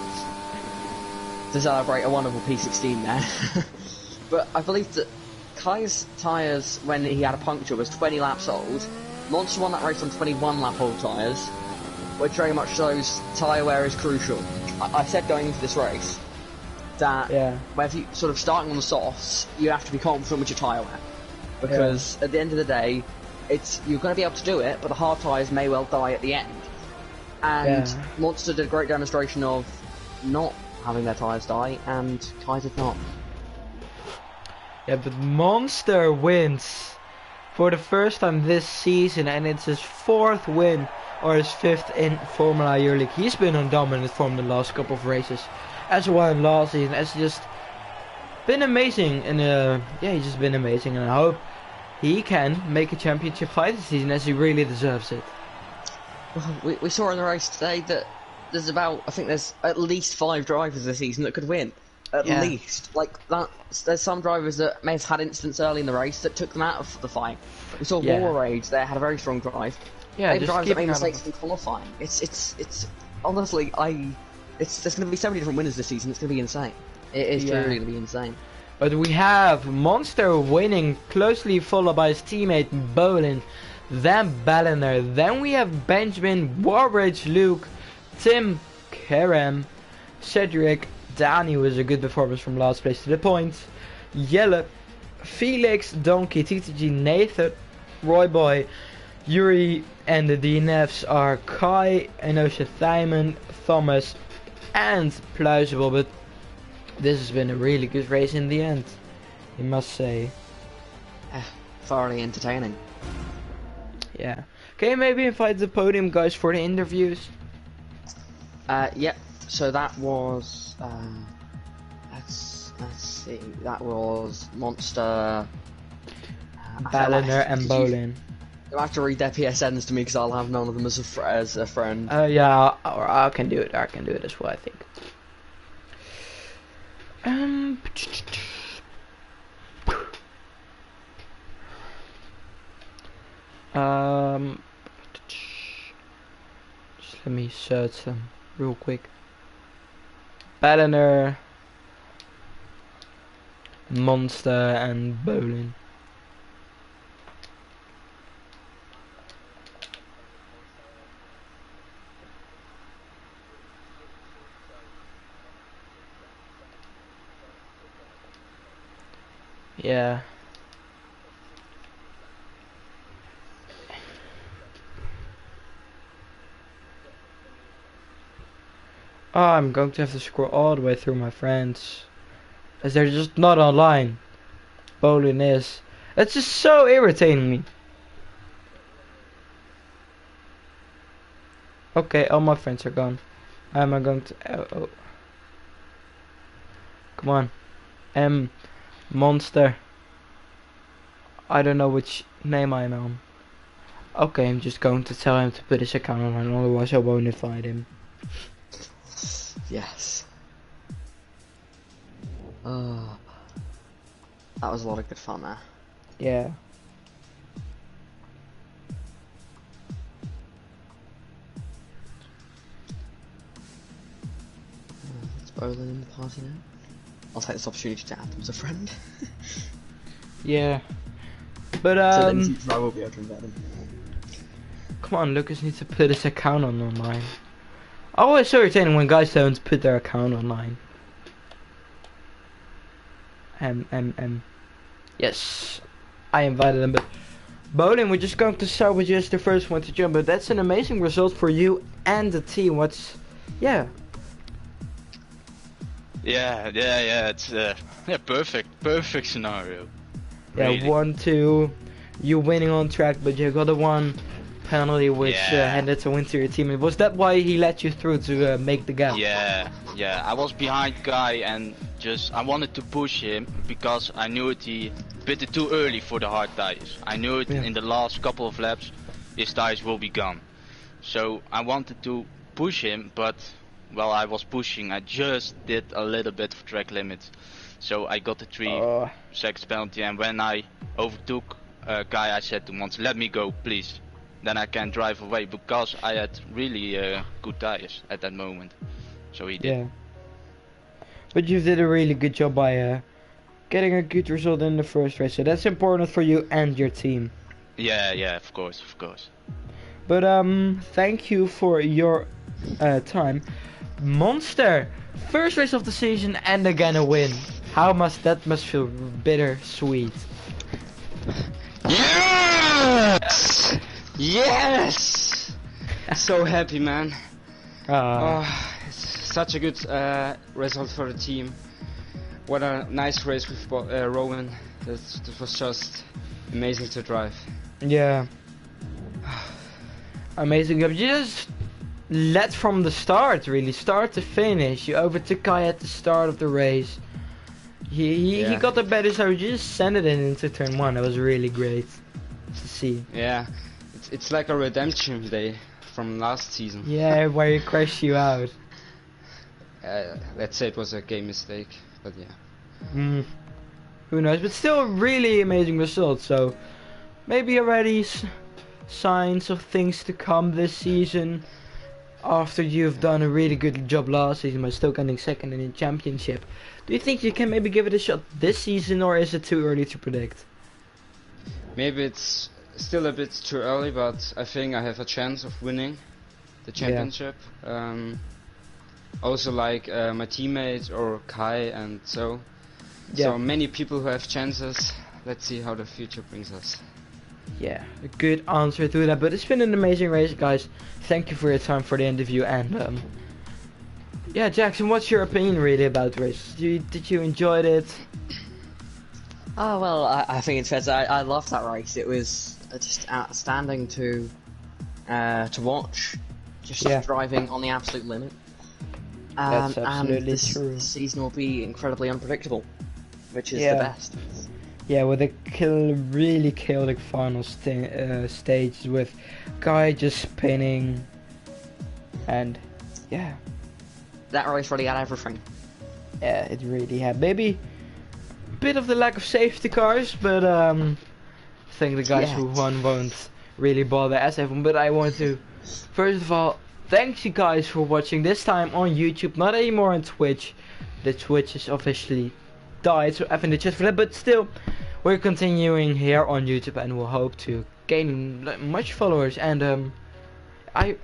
to celebrate a wonderful P16 there. But I believe that Kai's tyres, when he had a puncture, was 20 laps old. Monster won that race on 21 lap old tyres, which very much shows tyre wear is crucial. I said going into this race that whether you sort of starting on the softs, you have to be confident with your tyre wear, because at the end of the day, you're going to be able to do it, but the hard tyres may well die at the end. And Monster did a great demonstration of not having their tyres die, and Kai did not. Yeah, but Monster wins for the first time this season, and it's his 4th win, or his 5th in Formula E League. He's been on dominant form the last couple of races, as well as last season. It's just been amazing, and he's just been amazing, and I hope he can make a championship fight this season, as he really deserves it. Well, we saw in the race today that I think there's at least 5 drivers this season that could win. At least. Like, there's some drivers that may have had incidents early in the race that took them out of the fight. We saw War Rage there, had a very strong drive. Yeah, maybe drivers that made mistakes in qualifying. It's honestly, there's going to be so many different winners this season, it's going to be insane. It is truly going to be insane. But we have Monster winning, closely followed by his teammate Bolin, then Balliner, then we have Benjamin, Warbridge, Luke, Tim, Kerem, Cedric, Danny was a good performance from last place to the points, Yelle, Felix, Donkey, TTG, Nathan, Roy Boy, Yuri, and the DNFs are Kai, Enosha, Thyman, Thomas, and Plausible. But this has been a really good race in the end, you must say. Thoroughly entertaining. Yeah. Can you maybe invite the podium guys for the interviews? Yep. So that was let's see. That was Monster, Balliner and Bolin. You'll have to read their PSNs to me because I'll have none of them as a friend. Yeah, or I can do it. I can do it as well, I think. Just let me search them real quick. Balliner, Monster, and Bolin. Yeah. Oh, I'm going to have to scroll all the way through my friends, as they're just not online. Bolin is. It's just so irritating me. Okay, all my friends are gone. How am I going to... Oh. Come on. Monster. I don't know which name I'm on. Okay, I'm just going to tell him to put his account online, otherwise I won't invite him. Yes. Oh, that was a lot of good fun there. Yeah. It's Bolin in the party now. I'll take this opportunity to add them as a friend. Yeah. But so then I will be able to invite them. Come on, Lucas needs to put his account on online. Oh, it's so irritating when guys don't put their account online. Yes, I invited them, but Bowling, we're just going to start with just the first one to jump, but that's an amazing result for you and the team. Yeah. Yeah, it's perfect scenario. Yeah, Really. 1-2, you winning on track, but you got the one penalty which handed a win to your team. Was that why he let you through to make the gap? Yeah, I was behind Guy and I wanted to push him because I knew he bit it too early for the hard tires. I knew it in the last couple of laps, his tires will be gone. So I wanted to push him, but while I was pushing, I just did a little bit of track limits. So I got the 3 seconds penalty, and when I overtook Guy, I said to him once, let me go, please. Then I can drive away, because I had really good tires at that moment. So he did. Yeah. But you did a really good job by getting a good result in the first race, so that's important for you and your team. Yeah, of course. But thank you for your time. Monster, first race of the season and again a win. That must feel bittersweet. Yes! So happy, man. It's such a good result for the team. What a nice race with Rowan. That was just amazing to drive. Yeah. Amazing. You just led from the start, really. Start to finish. You overtook Kai at the start of the race. He got the better, so you just sent it into turn 1. That was really great to see. Yeah. It's like a redemption day from last season. Yeah, where he crashed you out. Let's say it was a game mistake, but yeah. Who knows? But still, a really amazing result. So maybe already signs of things to come this season. After you've done a really good job last season, but still getting second in the championship. Do you think you can maybe give it a shot this season, or is it too early to predict? Maybe it's still a bit too early, but I think I have a chance of winning the championship. Also like my teammates or Kai and so. Yeah. So many people who have chances. Let's see how the future brings us. Yeah, a good answer to that. But it's been an amazing race, guys. Thank you for your time for the interview. And yeah, Jackson, what's your opinion really about the race? Did you enjoy it? Oh well, I think it's fair to say I loved that race. It was just outstanding to watch. Just driving on the absolute limit. That's absolutely and true. This season will be incredibly unpredictable, which is the best. Yeah, with a really chaotic final stage with Guy just spinning, and yeah. That race really had everything. Yeah, it really had. Maybe a bit of the lack of safety cars, but I think the guys who won won't really bother as everyone. But I want to, first of all, thank you guys for watching, this time on YouTube, not anymore on Twitch. The Twitch is officially died, so F in the chat for that, but still, we're continuing here on YouTube and we'll hope to gain much followers. And are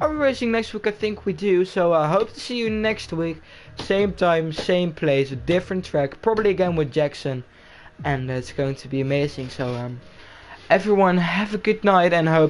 we racing next week? I think we do, so I hope to see you next week. Same time, same place, a different track, probably again with Jackson, and it's going to be amazing. So everyone have a good night and hope